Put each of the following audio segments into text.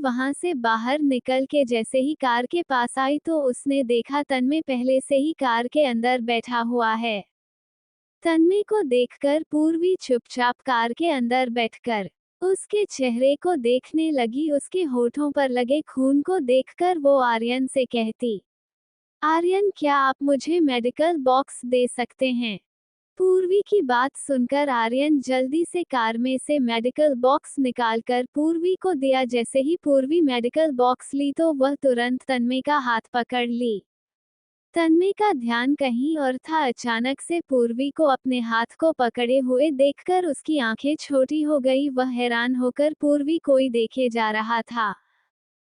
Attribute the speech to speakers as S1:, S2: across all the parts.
S1: वहां से बाहर निकल के जैसे ही कार के पास आई तो उसने देखा तन्मय पहले से ही कार के अंदर बैठा हुआ है। तन्मय को देखकर पूर्वी चुपचाप कार के अंदर बैठकर उसके चेहरे को देखने लगी। उसके होठों पर लगे खून को देखकर वो आर्यन से कहती, आर्यन क्या आप मुझे मेडिकल बॉक्स दे सकते हैं? पूर्वी की बात सुनकर आर्यन जल्दी से कार में से मेडिकल बॉक्स निकालकर पूर्वी को दिया। जैसे ही पूर्वी मेडिकल बॉक्स ली तो वह तुरंत तन्मय का हाथ पकड़ ली। तन्मय का ध्यान कहीं और था। अचानक से पूर्वी को अपने हाथ को पकड़े हुए देखकर उसकी आंखें छोटी हो गई। वह हैरान होकर पूर्वी कोई देखे जा रहा था।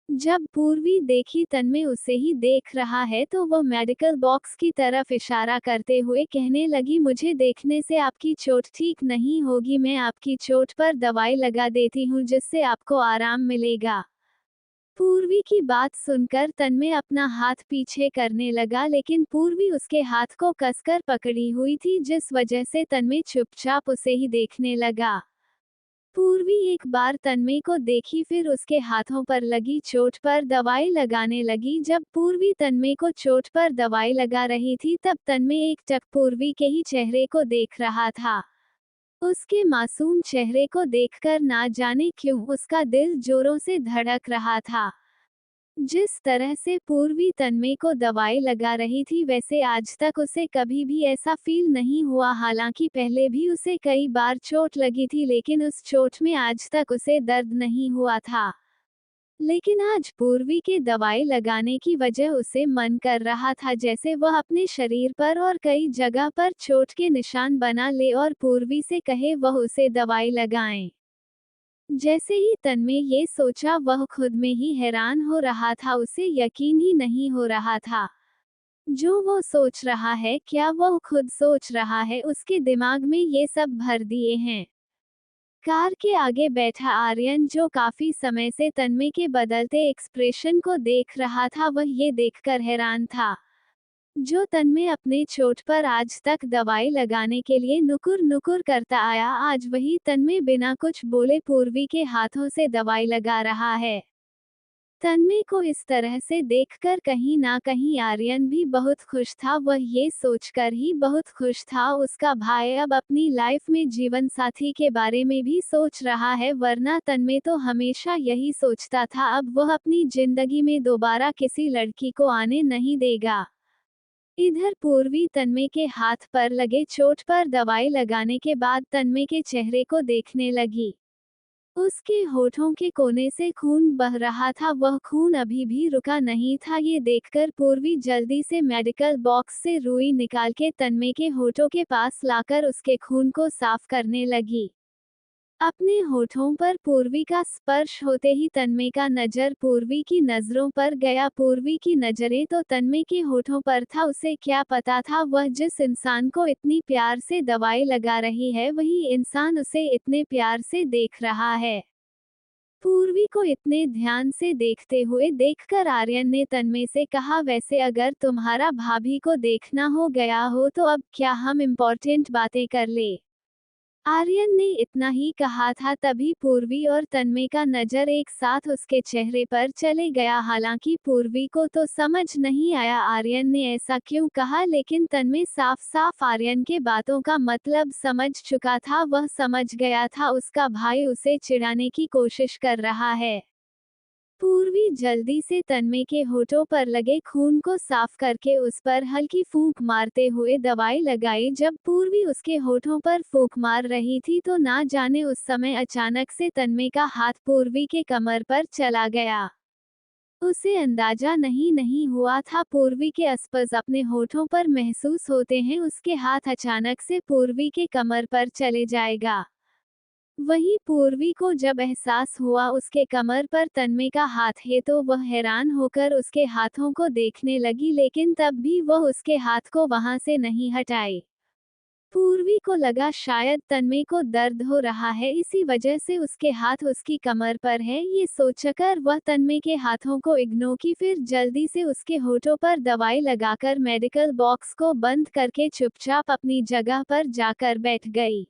S1: जब पूर्वी देखी तन्मय उसे ही देख रहा है तो वह मेडिकल बॉक्स की तरफ इशारा करते हुए कहने लगी, मुझे देखने से आपकी चोट ठीक नहीं होगी, मैं आपकी चोट पर दवाई लगा देती हूँ जिससे आपको आराम मिलेगा। पूर्वी की बात सुनकर तन्मय अपना हाथ पीछे करने लगा लेकिन पूर्वी उसके हाथ को कसकर पकड़ी हुई थी जिस वजह से तन्मय चुपचाप उसे ही देखने लगा। पूर्वी एक बार तन्मय को देखी फिर उसके हाथों पर लगी चोट पर दवाई लगाने लगी। जब पूर्वी तन्मय को चोट पर दवाई लगा रही थी तब तन्मय एक टक पूर्वी के ही चेहरे को देख रहा था। उसके मासूम चेहरे को देखकर ना जाने क्यों उसका दिल जोरों से धड़क रहा था। जिस तरह से पूर्वी तन्मय को दवाई लगा रही थी वैसे आज तक उसे कभी भी ऐसा फील नहीं हुआ। हालांकि पहले भी उसे कई बार चोट लगी थी लेकिन उस चोट में आज तक उसे दर्द नहीं हुआ था। लेकिन आज पूर्वी के दवाई लगाने की वजह उसे मन कर रहा था जैसे वह अपने शरीर पर और कई जगह पर चोट के निशान बना ले और पूर्वी से कहे वह उसे दवाई लगाएं। जैसे ही तन्मय ये सोचा वह खुद में ही हैरान हो रहा था। उसे यकीन ही नहीं हो रहा था जो वो सोच रहा है। क्या वह खुद सोच रहा है? उसके दिमाग में ये सब भर दिए हैं। कार के आगे बैठा आर्यन जो काफी समय से तन्मय के बदलते एक्सप्रेशन को देख रहा था वह ये देखकर हैरान था। जो तन्मय अपने चोट पर आज तक दवाई लगाने के लिए नुकुर नुकुर करता आया आज वही तन्मय बिना कुछ बोले पूर्वी के हाथों से दवाई लगा रहा है। तन्मय को इस तरह से देखकर कहीं ना कहीं आर्यन भी बहुत खुश था। वह ये सोचकर ही बहुत खुश था उसका भाई अब अपनी लाइफ में जीवन साथी के बारे में भी सोच रहा है, वरना तन्मय तो हमेशा यही सोचता था अब वह अपनी जिंदगी में दोबारा किसी लड़की को आने नहीं देगा। इधर पूर्वी तन्मय के हाथ पर लगे चोट पर दवाई लगाने के बाद तन्मय के चेहरे को देखने लगी। उसके होठों के कोने से खून बह रहा था। वह खून अभी भी रुका नहीं था। ये देखकर पूर्वी जल्दी से मेडिकल बॉक्स से रुई निकाल के तन्मय के होठों के पास लाकर उसके खून को साफ करने लगी। अपने होठों पर पूर्वी का स्पर्श होते ही तन्मय का नजर पूर्वी की नजरों पर गया। पूर्वी की नजरें तो तन्मय के होठों पर था। उसे क्या पता था वह जिस इंसान को इतनी प्यार से दवाई लगा रही है वही इंसान उसे इतने प्यार से देख रहा है। पूर्वी को इतने ध्यान से देखते हुए देखकर आर्यन ने तन्मय से कहा, वैसे अगर तुम्हारा भाभी को देखना हो गया हो तो अब क्या हम इम्पोर्टेंट बातें कर ले? आर्यन ने इतना ही कहा था तभी पूर्वी और तन्मय का नजर एक साथ उसके चेहरे पर चले गया। हालांकि पूर्वी को तो समझ नहीं आया आर्यन ने ऐसा क्यों कहा लेकिन तन्मय साफ साफ आर्यन के बातों का मतलब समझ चुका था। वह समझ गया था उसका भाई उसे चिढ़ाने की कोशिश कर रहा है। पूर्वी जल्दी से तन्मय के होठों पर लगे खून को साफ करके उस पर हल्की फूंक मारते हुए दवाई लगाई। जब पूर्वी उसके होठों पर फूंक मार रही थी तो ना जाने उस समय अचानक से तन्मय का हाथ पूर्वी के कमर पर चला गया। उसे अंदाजा नहीं हुआ था पूर्वी के स्पर्श अपने होठों पर महसूस होते हैं उसके हाथ अचानक से पूर्वी के कमर पर चले जाएगा। वहीं पूर्वी को जब एहसास हुआ उसके कमर पर तन्मय का हाथ है तो वह हैरान होकर उसके हाथों को देखने लगी लेकिन तब भी वह उसके हाथ को वहां से नहीं हटाई। पूर्वी को लगा शायद तन्मय को दर्द हो रहा है इसी वजह से उसके हाथ उसकी कमर पर है। ये सोचकर वह तन्मय के हाथों को इग्नोर की फिर जल्दी से उसके होठों पर दवाई लगाकर मेडिकल बॉक्स को बंद करके चुपचाप अपनी जगह पर जाकर बैठ गई।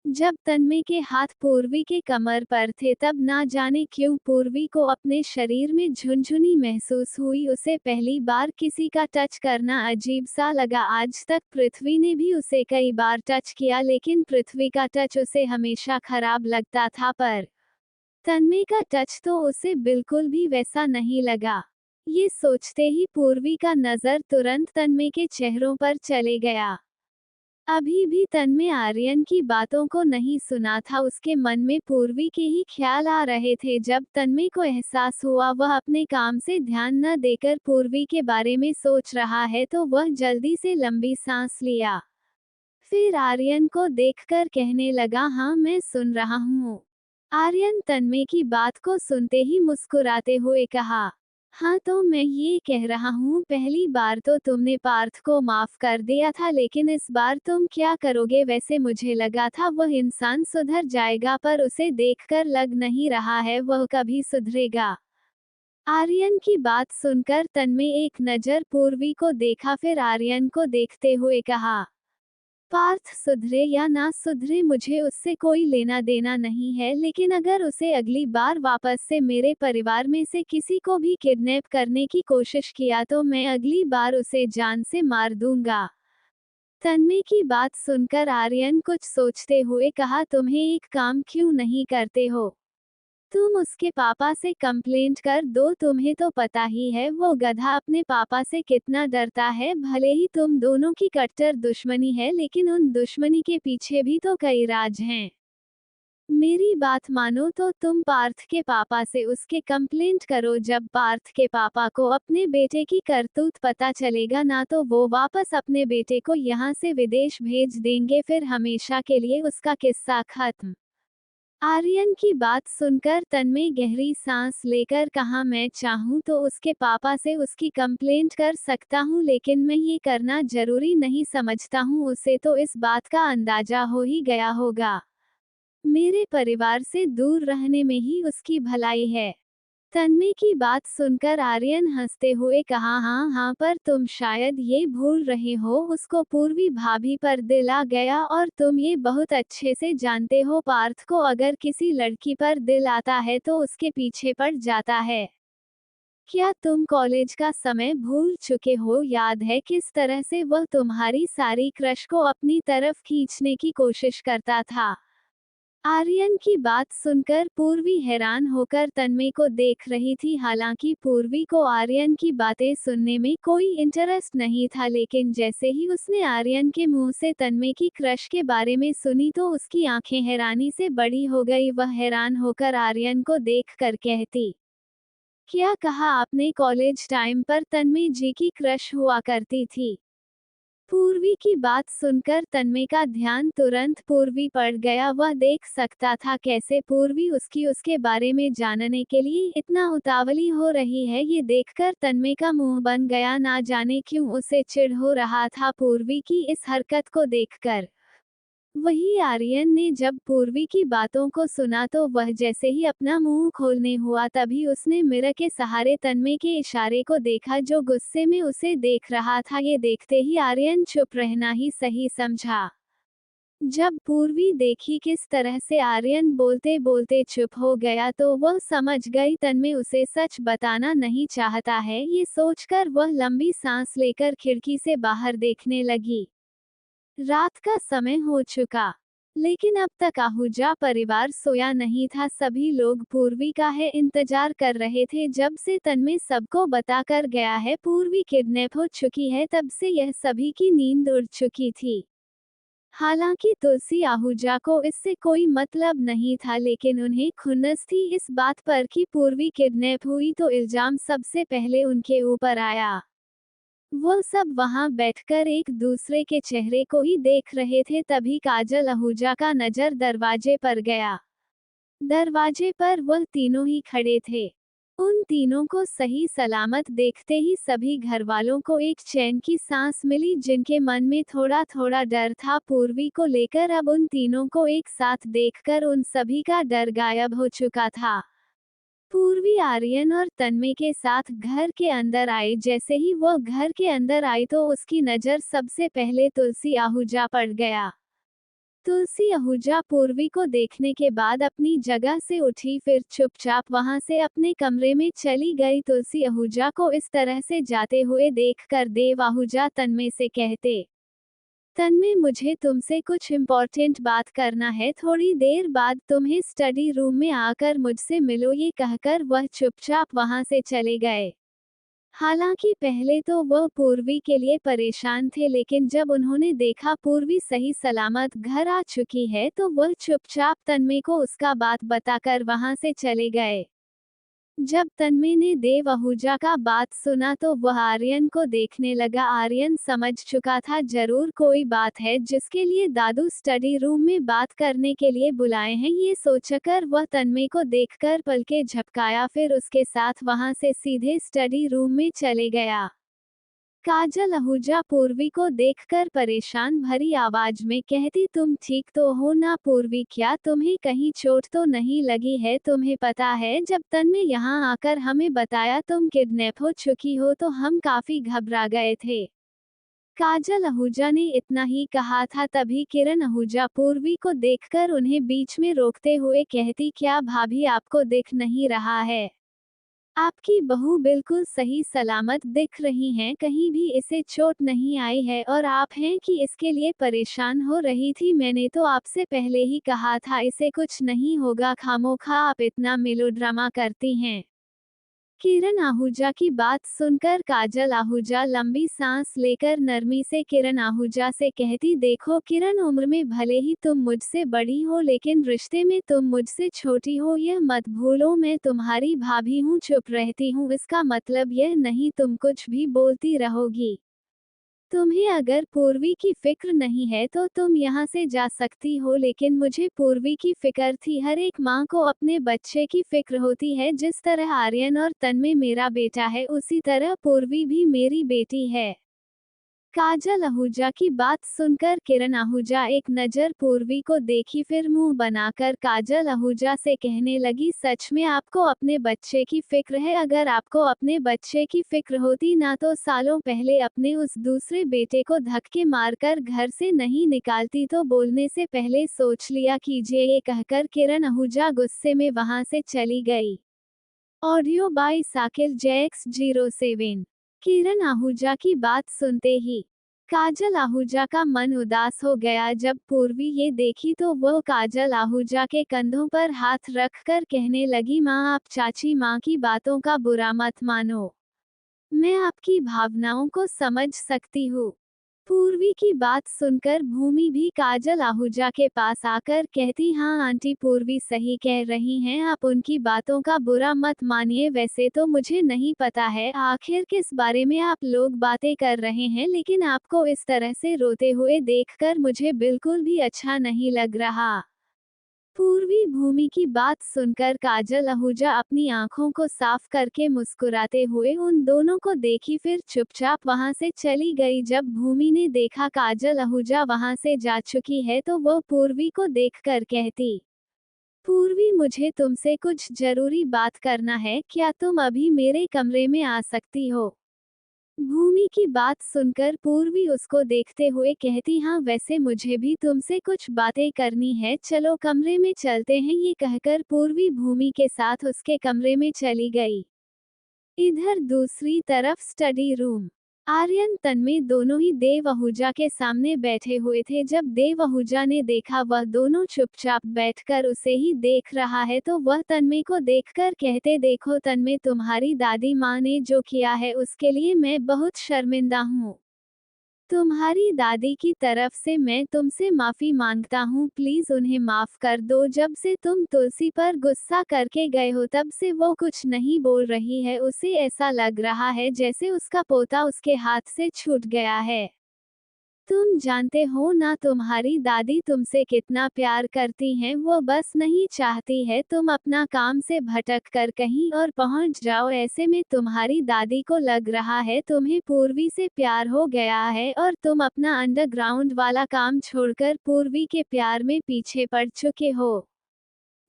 S1: जब तन्मय के हाथ पूर्वी के कमर पर थे तब ना जाने क्यों पूर्वी को अपने शरीर में झुनझुनी महसूस हुई। उसे पहली बार किसी का टच करना अजीब सा लगा। आज तक पृथ्वी ने भी उसे कई बार टच किया, लेकिन पृथ्वी का टच उसे हमेशा खराब लगता था, पर तन्मय का टच तो उसे बिल्कुल भी वैसा नहीं लगा। ये सोचते ही पूर्वी का नजर तुरंत तन्मय के चेहरों पर चले गया। अभी भी तन्मय आर्यन की बातों को नहीं सुना था। उसके मन में पूर्वी के ही ख्याल आ रहे थे। जब तन्मय को एहसास हुआ वह अपने काम से ध्यान न देकर पूर्वी के बारे में सोच रहा है, तो वह जल्दी से लंबी सांस लिया। फिर आर्यन को देखकर कहने लगा, हाँ मैं सुन रहा हूँ। आर्यन तन्मय की बात को सुनते ही मुस्कुराते हुए कहा, हाँ तो मैं ये कह रहा हूँ, पहली बार तो तुमने पार्थ को माफ कर दिया था, लेकिन इस बार तुम क्या करोगे? वैसे मुझे लगा था वह इंसान सुधर जाएगा, पर उसे देखकर लग नहीं रहा है वह कभी सुधरेगा। आर्यन की बात सुनकर तन्मय एक नजर पूर्वी को देखा, फिर आर्यन को देखते हुए कहा, पार्थ सुधरे या ना सुधरे मुझे उससे कोई लेना देना नहीं है, लेकिन अगर उसे अगली बार वापस से मेरे परिवार में से किसी को भी किडनैप करने की कोशिश किया तो मैं अगली बार उसे जान से मार दूंगा। तन्मय की बात सुनकर आर्यन कुछ सोचते हुए कहा, तुम्हें एक काम क्यों नहीं करते हो? तुम उसके पापा से कंप्लेंट कर दो। तुम्हें तो पता ही है वो गधा अपने पापा से कितना डरता है। भले ही तुम दोनों की कट्टर दुश्मनी है, लेकिन उन दुश्मनी के पीछे भी तो कई राज हैं। मेरी बात मानो तो तुम पार्थ के पापा से उसके कंप्लेंट करो। जब पार्थ के पापा को अपने बेटे की करतूत पता चलेगा ना, तो वो वापस अपने बेटे को यहाँ से विदेश भेज देंगे, फिर हमेशा के लिए उसका किस्सा खत्म। आर्यन की बात सुनकर तन्मय गहरी सांस लेकर कहा, मैं चाहूँ तो उसके पापा से उसकी कंप्लेंट कर सकता हूँ, लेकिन मैं ये करना जरूरी नहीं समझता हूँ। उसे तो इस बात का अंदाजा हो ही गया होगा। मेरे परिवार से दूर रहने में ही उसकी भलाई है। तन्मय की बात सुनकर आर्यन हंसते हुए कहा, हाँ हाँ, पर तुम शायद ये भूल रहे हो, उसको पूर्वी भाभी पर दिल आ गया, और तुम ये बहुत अच्छे से जानते हो पार्थ को अगर किसी लड़की पर दिल आता है तो उसके पीछे पड़ जाता है। क्या तुम कॉलेज का समय भूल चुके हो? याद है किस तरह से वह तुम्हारी सारी क्रश को अपनी तरफ खींचने की कोशिश करता था? आर्यन की बात सुनकर पूर्वी हैरान होकर तन्मय को देख रही थी। हालांकि पूर्वी को आर्यन की बातें सुनने में कोई इंटरेस्ट नहीं था, लेकिन जैसे ही उसने आर्यन के मुंह से तन्मय की क्रश के बारे में सुनी तो उसकी आंखें हैरानी से बड़ी हो गई। वह हैरान होकर आर्यन को देखकर कहती, क्या कहा आपने? कॉलेज टाइम पर तन्मय जी की क्रश हुआ करती थी? पूर्वी की बात सुनकर तन्मय का ध्यान तुरंत पूर्वी पर गया। वह देख सकता था कैसे पूर्वी उसके बारे में जानने के लिए इतना उतावली हो रही है। ये देखकर तन्मय का मुंह बन गया। ना जाने क्यों उसे चिढ़ हो रहा था पूर्वी की इस हरकत को देखकर। वही आर्यन ने जब पूर्वी की बातों को सुना तो वह जैसे ही अपना मुंह खोलने हुआ, तभी उसने मिरर के सहारे तन्मय के इशारे को देखा जो गुस्से में उसे देख रहा था। ये देखते ही आर्यन चुप रहना ही सही समझा। जब पूर्वी देखी किस तरह से आर्यन बोलते बोलते चुप हो गया, तो वह समझ गई तन्मय उसे सच बताना नहीं चाहता है। ये सोचकर वह लंबी सांस लेकर खिड़की से बाहर देखने लगी। रात का समय हो चुका, लेकिन अब तक आहूजा परिवार सोया नहीं था। सभी लोग पूर्वी का है इंतजार कर रहे थे। जब से तन्मय सबको बताकर गया है पूर्वी किडनैप हो चुकी है, तब से यह सभी की नींद उड़ चुकी थी। हालांकि तुलसी आहूजा को इससे कोई मतलब नहीं था, लेकिन उन्हें खुन्नस थी इस बात पर कि पूर्वी किडनैप हुई तो इल्जाम सबसे पहले उनके ऊपर आया। वो सब वहां बैठकर एक दूसरे के चेहरे को ही देख रहे थे। तभी काजल आहूजा का नजर दरवाजे पर गया। दरवाजे पर वह तीनों ही खड़े थे। उन तीनों को सही सलामत देखते ही सभी घरवालों को एक चैन की सांस मिली, जिनके मन में थोड़ा थोड़ा डर था पूर्वी को लेकर। अब उन तीनों को एक साथ देखकर उन सभी का डर गायब हो चुका था। पूर्वी आर्यन और तन्मय के साथ घर के अंदर आई। जैसे ही वह घर के अंदर आई तो उसकी नज़र सबसे पहले तुलसी आहूजा पड़ गया। तुलसी आहूजा पूर्वी को देखने के बाद अपनी जगह से उठी, फिर चुपचाप वहां से अपने कमरे में चली गई। तुलसी आहूजा को इस तरह से जाते हुए देखकर देव आहूजा तन्मय से कहते, तन्मय मुझे तुमसे कुछ इम्पोर्टेंट बात करना है, थोड़ी देर बाद तुम्हें स्टडी रूम में आकर मुझसे मिलो। ये कहकर वह चुपचाप वहां से चले गए। हालांकि पहले तो वह पूर्वी के लिए परेशान थे, लेकिन जब उन्होंने देखा पूर्वी सही सलामत घर आ चुकी है तो वह चुपचाप तन्मय को उसका बात बताकर वहां से चले गए। जब तन्मय ने देव आहूजा का बात सुना तो वह आर्यन को देखने लगा। आर्यन समझ चुका था जरूर कोई बात है जिसके लिए दादू स्टडी रूम में बात करने के लिए बुलाए हैं। ये सोचकर वह तन्मय को देखकर पलके झपकाया, फिर उसके साथ वहां से सीधे स्टडी रूम में चले गया। काजल आहूजा पूर्वी को देखकर परेशान भरी आवाज में कहती, तुम ठीक तो हो ना पूर्वी? क्या तुम्हें कहीं चोट तो नहीं लगी है? तुम्हें पता है जब तन्मय यहाँ आकर हमें बताया तुम किडनैप हो चुकी हो तो हम काफी घबरा गए थे। काजल आहूजा ने इतना ही कहा था तभी किरण आहूजा पूर्वी को देखकर उन्हें बीच में रोकते हुए कहती, क्या भाभी आपको दिख नहीं रहा है? आपकी बहू बिल्कुल सही सलामत दिख रही हैं, कहीं भी इसे चोट नहीं आई है और आप हैं कि इसके लिए परेशान हो रही थी। मैंने तो आपसे पहले ही कहा था इसे कुछ नहीं होगा, खामोखा आप इतना मेलोड्रामा करती हैं। किरण आहूजा की बात सुनकर काजल आहूजा लंबी सांस लेकर नरमी से किरण आहूजा से कहती, देखो किरण, उम्र में भले ही तुम मुझसे बड़ी हो लेकिन रिश्ते में तुम मुझसे छोटी हो, यह मत भूलो। मैं तुम्हारी भाभी हूँ। चुप रहती हूँ इसका मतलब यह नहीं तुम कुछ भी बोलती रहोगी। तुम्हें अगर पूर्वी की फिक्र नहीं है तो तुम यहाँ से जा सकती हो, लेकिन मुझे पूर्वी की फिक्र थी। हर एक माँ को अपने बच्चे की फिक्र होती है। जिस तरह आर्यन और तन्मय मेरा बेटा है उसी तरह पूर्वी भी मेरी बेटी है। काजल आहूजा की बात सुनकर किरण आहूजा एक नजर पूर्वी को देखी, फिर मुंह बनाकर काजल आहूजा से कहने लगी, सच में आपको अपने बच्चे की फिक्र है? अगर आपको अपने बच्चे की फिक्र होती ना तो सालों पहले अपने उस दूसरे बेटे को धक्के मारकर घर से नहीं निकालती, तो बोलने से पहले सोच लिया कीजिए। ये कहकर किरण आहूजा गुस्से में वहां से चली गई। Audio by Sakir JX07। Kiran Ahuja की बात सुनते ही काजल आहूजा का मन उदास हो गया। जब पूर्वी ये देखी तो वह काजल आहूजा के कंधों पर हाथ रखकर कहने लगी, माँ, आप चाची माँ की बातों का बुरा मत मानो, मैं आपकी भावनाओं को समझ सकती हूँ। पूर्वी की बात सुनकर भूमि भी काजल आहूजा के पास आकर कहती, हाँ आंटी, पूर्वी सही कह रही हैं, आप उनकी बातों का बुरा मत मानिए। वैसे तो मुझे नहीं पता है आखिर किस बारे में आप लोग बातें कर रहे हैं, लेकिन आपको इस तरह से रोते हुए देखकर मुझे बिल्कुल भी अच्छा नहीं लग रहा। पूर्वी भूमि की बात सुनकर काजल आहूजा अपनी आंखों को साफ करके मुस्कुराते हुए उन दोनों को देखी, फिर चुपचाप वहां से चली गई। जब भूमि ने देखा काजल आहूजा वहां से जा चुकी है तो वह पूर्वी को देखकर कहती, पूर्वी, मुझे तुमसे कुछ जरूरी बात करना है, क्या तुम अभी मेरे कमरे में आ सकती हो? भूमि की बात सुनकर पूर्वी उसको देखते हुए कहती, हाँ वैसे मुझे भी तुमसे कुछ बातें करनी है, चलो कमरे में चलते हैं। ये कहकर पूर्वी भूमि के साथ उसके कमरे में चली गई। इधर दूसरी तरफ स्टडी रूम, आर्यन तन्मय दोनों ही देव आहूजा के सामने बैठे हुए थे। जब देव आहूजा ने देखा वह दोनों चुपचाप बैठकर उसे ही देख रहा है तो वह तन्मय को देखकर कहते, देखो तन्मय, तुम्हारी दादी माँ ने जो किया है उसके लिए मैं बहुत शर्मिंदा हूँ। तुम्हारी दादी की तरफ से मैं तुमसे माफी मांगता हूँ, प्लीज उन्हें माफ कर दो। जब से तुम तुलसी पर गुस्सा करके गए हो तब से वो कुछ नहीं बोल रही है, उसे ऐसा लग रहा है जैसे उसका पोता उसके हाथ से छूट गया है। तुम जानते हो ना तुम्हारी दादी तुमसे कितना प्यार करती हैं, वो बस नहीं चाहती है तुम अपना काम से भटक कर कहीं और पहुंच जाओ। ऐसे में तुम्हारी दादी को लग रहा है तुम्हें पूर्वी से प्यार हो गया है और तुम अपना अंडरग्राउंड वाला काम छोड़कर पूर्वी के प्यार में पीछे पड़ चुके हो।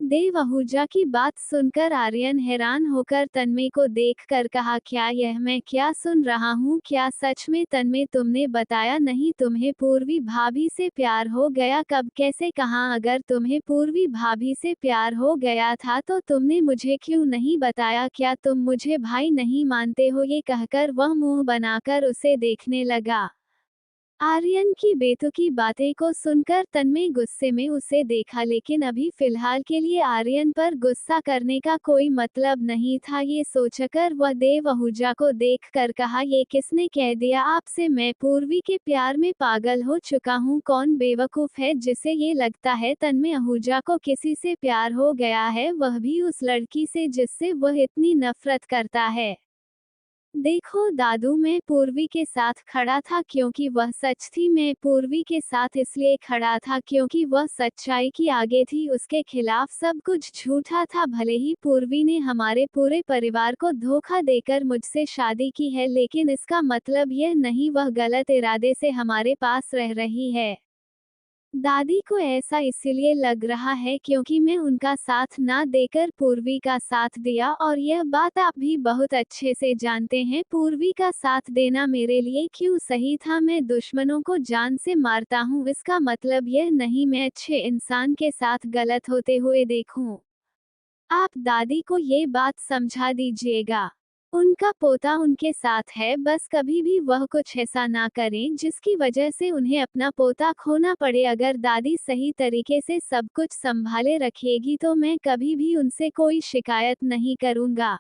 S1: देव आहूजा की बात सुनकर आर्यन हैरान होकर तन्मय को देखकर कहा, क्या यह मैं क्या सुन रहा हूँ? क्या सच में तन्मय तुमने बताया नहीं तुम्हें पूर्वी भाभी से प्यार हो गया? कब, कैसे, कहाँ? अगर तुम्हें पूर्वी भाभी से प्यार हो गया था तो तुमने मुझे क्यों नहीं बताया? क्या तुम मुझे भाई नहीं मानते हो? ये कहकर वह मुंह बनाकर उसे देखने लगा। आर्यन की बेतुकी बातें को सुनकर तन्मय गुस्से में उसे देखा, लेकिन अभी फिलहाल के लिए आर्यन पर गुस्सा करने का कोई मतलब नहीं था। ये सोचकर वह देव आहूजा को देखकर कहा, ये किसने कह दिया आपसे मैं पूर्वी के प्यार में पागल हो चुका हूँ? कौन बेवकूफ है जिसे ये लगता है तन्मय आहूजा को किसी से प्यार हो गया है, वह भी उस लड़की से जिससे वह इतनी नफरत करता है। देखो दादू, मैं पूर्वी के साथ खड़ा था क्योंकि वह सच थी। मैं पूर्वी के साथ इसलिए खड़ा था क्योंकि वह सच्चाई की आगे थी, उसके खिलाफ सब कुछ झूठा था। भले ही पूर्वी ने हमारे पूरे परिवार को धोखा देकर मुझसे शादी की है, लेकिन इसका मतलब यह नहीं वह गलत इरादे से हमारे पास रह रही है। दादी को ऐसा इसलिए लग रहा है क्योंकि मैं उनका साथ ना देकर पूर्वी का साथ दिया, और यह बात आप भी बहुत अच्छे से जानते हैं। पूर्वी का साथ देना मेरे लिए क्यों सही था? मैं दुश्मनों को जान से मारता हूँ, इसका मतलब यह नहीं मैं अच्छे इंसान के साथ गलत होते हुए देखूं। आप दादी को ये बात समझा दीजिएगा। उनका पोता उनके साथ है, बस कभी भी वह कुछ ऐसा ना करें जिसकी वजह से उन्हें अपना पोता खोना पड़े। अगर दादी सही तरीके से सब कुछ संभाले रखेगी तो मैं कभी भी उनसे कोई शिकायत नहीं करूंगा।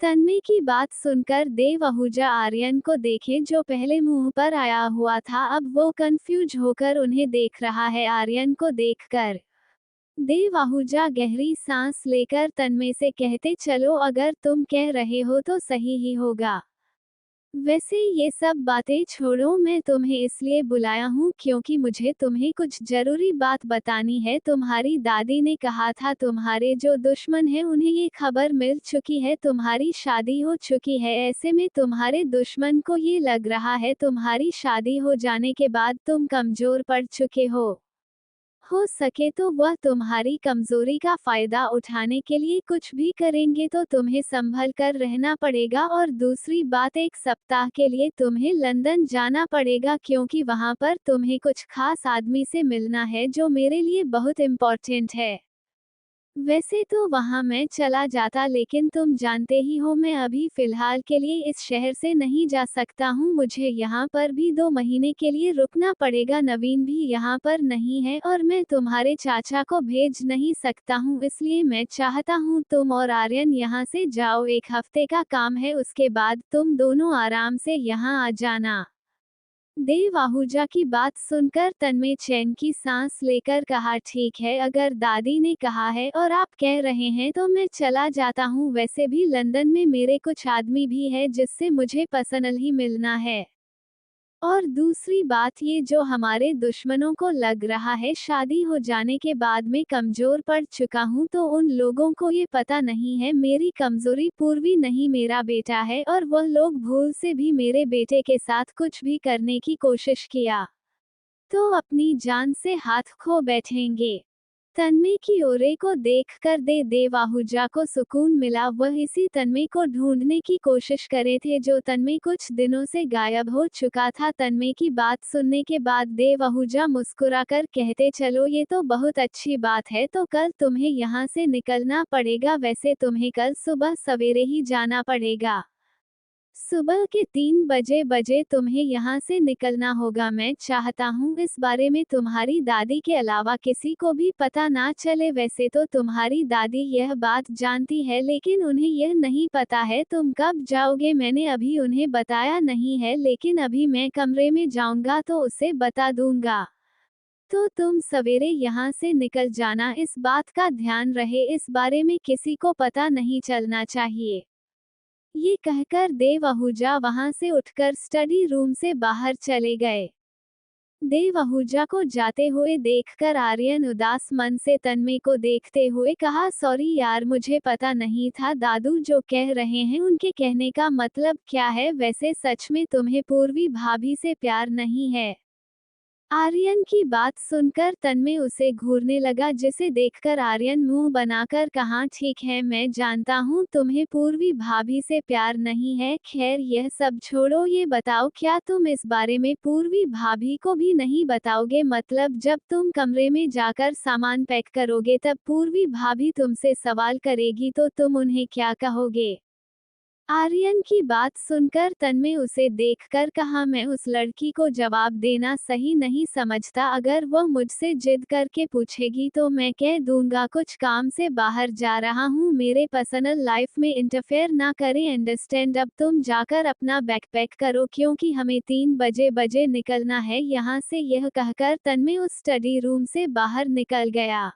S1: तन्मय की बात सुनकर देव आहूजा आर्यन को देखे, जो पहले मुंह पर आया हुआ था अब वो कंफ्यूज होकर उन्हें देख रहा है। आर्यन को देखकर देव आहूजा गहरी सांस लेकर तन्मय से कहते, चलो अगर तुम कह रहे हो तो सही ही होगा। वैसे ये सब बातें छोड़ो, मैं तुम्हें इसलिए बुलाया हूँ क्योंकि मुझे तुम्हें कुछ जरूरी बात बतानी है। तुम्हारी दादी ने कहा था तुम्हारे जो दुश्मन हैं उन्हें ये खबर मिल चुकी है, तुम्हारी शादी हो चुकी है। ऐसे में तुम्हारे दुश्मन को ये लग रहा है तुम्हारी शादी हो जाने के बाद तुम कमजोर पड़ चुके हो सके तो वह तुम्हारी कमजोरी का फायदा उठाने के लिए कुछ भी करेंगे, तो तुम्हें संभल कर रहना पड़ेगा। और दूसरी बात, 1 सप्ताह के लिए तुम्हें लंदन जाना पड़ेगा क्योंकि वहां पर तुम्हें कुछ खास आदमी से मिलना है जो मेरे लिए बहुत इम्पोर्टेंट है। वैसे तो वहां मैं चला जाता, लेकिन तुम जानते ही हो मैं अभी फिलहाल के लिए इस शहर से नहीं जा सकता हूँ। मुझे यहाँ पर भी 2 महीने के लिए रुकना पड़ेगा। नवीन भी यहाँ पर नहीं है और मैं तुम्हारे चाचा को भेज नहीं सकता हूँ, इसलिए मैं चाहता हूँ तुम और आर्यन यहाँ से जाओ। 1 हफ्ते का काम है, उसके बाद तुम दोनों आराम से यहाँ आ जाना। देव आहूजा की बात सुनकर तन्मय चैन की सांस लेकर कहा, ठीक है, अगर दादी ने कहा है और आप कह रहे हैं तो मैं चला जाता हूँ। वैसे भी लंदन में मेरे कुछ आदमी भी है जिससे मुझे पर्सनली मिलना है। और दूसरी बात, ये जो हमारे दुश्मनों को लग रहा है शादी हो जाने के बाद में कमजोर पड़ चुका हूँ, तो उन लोगों को ये पता नहीं है मेरी कमजोरी पूर्वी नहीं मेरा बेटा है, और वह लोग भूल से भी मेरे बेटे के साथ कुछ भी करने की कोशिश किया तो अपनी जान से हाथ खो बैठेंगे। तन्मय की ओरे को देखकर देव आहूजा को सुकून मिला। वह इसी तन्मय को ढूंढने की कोशिश करे थे जो तन्मय कुछ दिनों से गायब हो चुका था। तन्मय की बात सुनने के बाद देव आहूजा मुस्कुराकर कहते, चलो ये तो बहुत अच्छी बात है, तो कल तुम्हें यहाँ से निकलना पड़ेगा। वैसे तुम्हें कल सुबह सवेरे ही जाना पड़ेगा। सुबह के 3 बजे तुम्हें यहाँ से निकलना होगा। मैं चाहता हूँ इस बारे में तुम्हारी दादी के अलावा किसी को भी पता ना चले। वैसे तो तुम्हारी दादी यह बात जानती है, लेकिन उन्हें यह नहीं पता है तुम कब जाओगे। मैंने अभी उन्हें बताया नहीं है, लेकिन अभी मैं कमरे में जाऊंगा तो उसे बता दूंगा। तो तुम सवेरे यहाँ से निकल जाना, इस बात का ध्यान रहे, इस बारे में किसी को पता नहीं चलना चाहिए। ये कहकर देव आहूजा वहां से उठकर स्टडी रूम से बाहर चले गए। देव आहूजा को जाते हुए देखकर आर्यन उदास मन से तन्मय को देखते हुए कहा, सॉरी यार, मुझे पता नहीं था। दादू जो कह रहे हैं उनके कहने का मतलब क्या है? वैसे सच में तुम्हें पूर्वी भाभी से प्यार नहीं है? आर्यन की बात सुनकर तन्मय उसे घूरने लगा, जिसे देखकर आर्यन मुंह बनाकर कहा, ठीक है, मैं जानता हूँ तुम्हें पूर्वी भाभी से प्यार नहीं है। खैर यह सब छोड़ो, ये बताओ क्या तुम इस बारे में पूर्वी भाभी को भी नहीं बताओगे? मतलब जब तुम कमरे में जाकर सामान पैक करोगे तब पूर्वी भाभी तुमसे सवाल करेगी तो तुम उन्हें क्या कहोगे? आर्यन की बात सुनकर तन्मय उसे देखकर कहा, मैं उस लड़की को जवाब देना सही नहीं समझता। अगर वह मुझसे जिद करके पूछेगी तो मैं कह दूंगा कुछ काम से बाहर जा रहा हूँ, मेरे पर्सनल लाइफ में इंटरफेयर ना करें, अंडरस्टैंड? अब तुम जाकर अपना बैकपैक करो क्योंकि हमें 3 बजे निकलना है यहाँ से। यह कहकर तन्मय उस स्टडी रूम से बाहर निकल गया।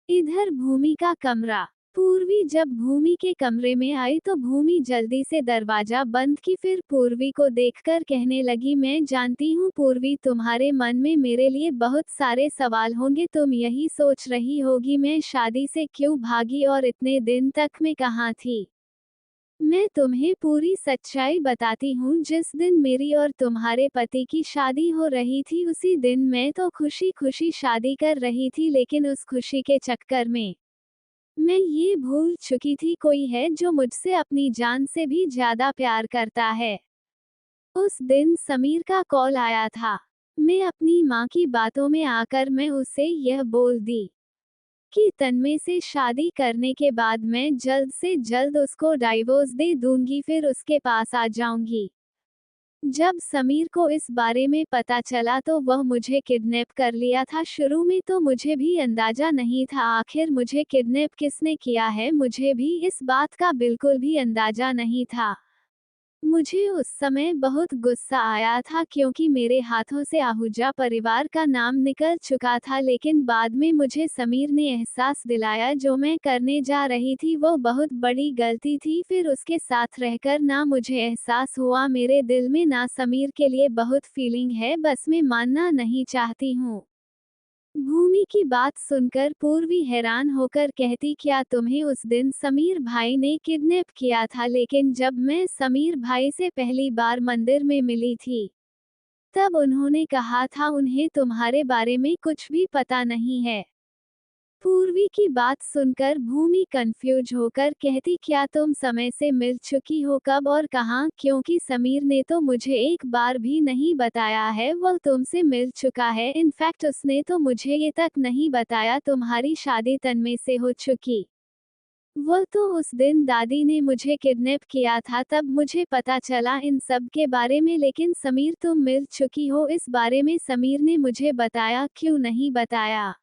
S1: इधर भूमि का कमरा। पूर्वी जब भूमि के कमरे में आई तो भूमि जल्दी से दरवाजा बंद की, फिर पूर्वी को देखकर कहने लगी, मैं जानती हूँ पूर्वी, तुम्हारे मन में मेरे लिए बहुत सारे सवाल होंगे। तुम यही सोच रही होगी मैं शादी से क्यों भागी और इतने दिन तक मैं कहाँ थी। मैं तुम्हें पूरी सच्चाई बताती हूँ, जिस दिन मेरी और तुम्हारे पति की शादी हो रही थी उसी दिन मैं तो खुशी खुशी शादी कर रही थी, लेकिन उस खुशी के चक्कर में मैं ये भूल चुकी थी कोई है जो मुझसे अपनी जान से भी ज्यादा प्यार करता है। उस दिन समीर का कॉल आया था। मैं अपनी माँ की बातों में आकर मैं उसे यह बोल दी कि तन्मय से शादी करने के बाद मैं जल्द से जल्द उसको डाइवोर्स दे दूंगी, फिर उसके पास आ जाऊंगी। जब समीर को इस बारे में पता चला तो वह मुझे किडनैप कर लिया था। शुरू में तो मुझे भी अंदाजा नहीं था आखिर मुझे किडनैप किसने किया है, मुझे भी इस बात का बिल्कुल भी अंदाजा नहीं था। मुझे उस समय बहुत गुस्सा आया था क्योंकि मेरे हाथों से आहूजा परिवार का नाम निकल चुका था, लेकिन बाद में मुझे समीर ने एहसास दिलाया जो मैं करने जा रही थी वो बहुत बड़ी गलती थी। फिर उसके साथ रहकर ना मुझे एहसास हुआ मेरे दिल में ना समीर के लिए बहुत फीलिंग है, बस मैं मानना नहीं चाहती हूँ। भूमि की बात सुनकर पूर्वी हैरान होकर कहती, क्या तुम्हें उस दिन समीर भाई ने किडनैप किया था? लेकिन जब मैं समीर भाई से पहली बार मंदिर में मिली थी तब उन्होंने कहा था उन्हें तुम्हारे बारे में कुछ भी पता नहीं है। पूर्वी की बात सुनकर भूमि कंफ्यूज होकर कहती, क्या तुम समय से मिल चुकी हो? कब और कहाँ? क्योंकि समीर ने तो मुझे एक बार भी नहीं बताया है वह तुमसे मिल चुका है। इनफैक्ट उसने तो मुझे ये तक नहीं बताया तुम्हारी शादी तन्मय से हो चुकी। वह तो उस दिन दादी ने मुझे किडनैप किया था तब मुझे पता चला इन सब के बारे में, लेकिन समीर तुम मिल चुकी हो इस बारे में समीर ने मुझे बताया, क्यों नहीं बताया?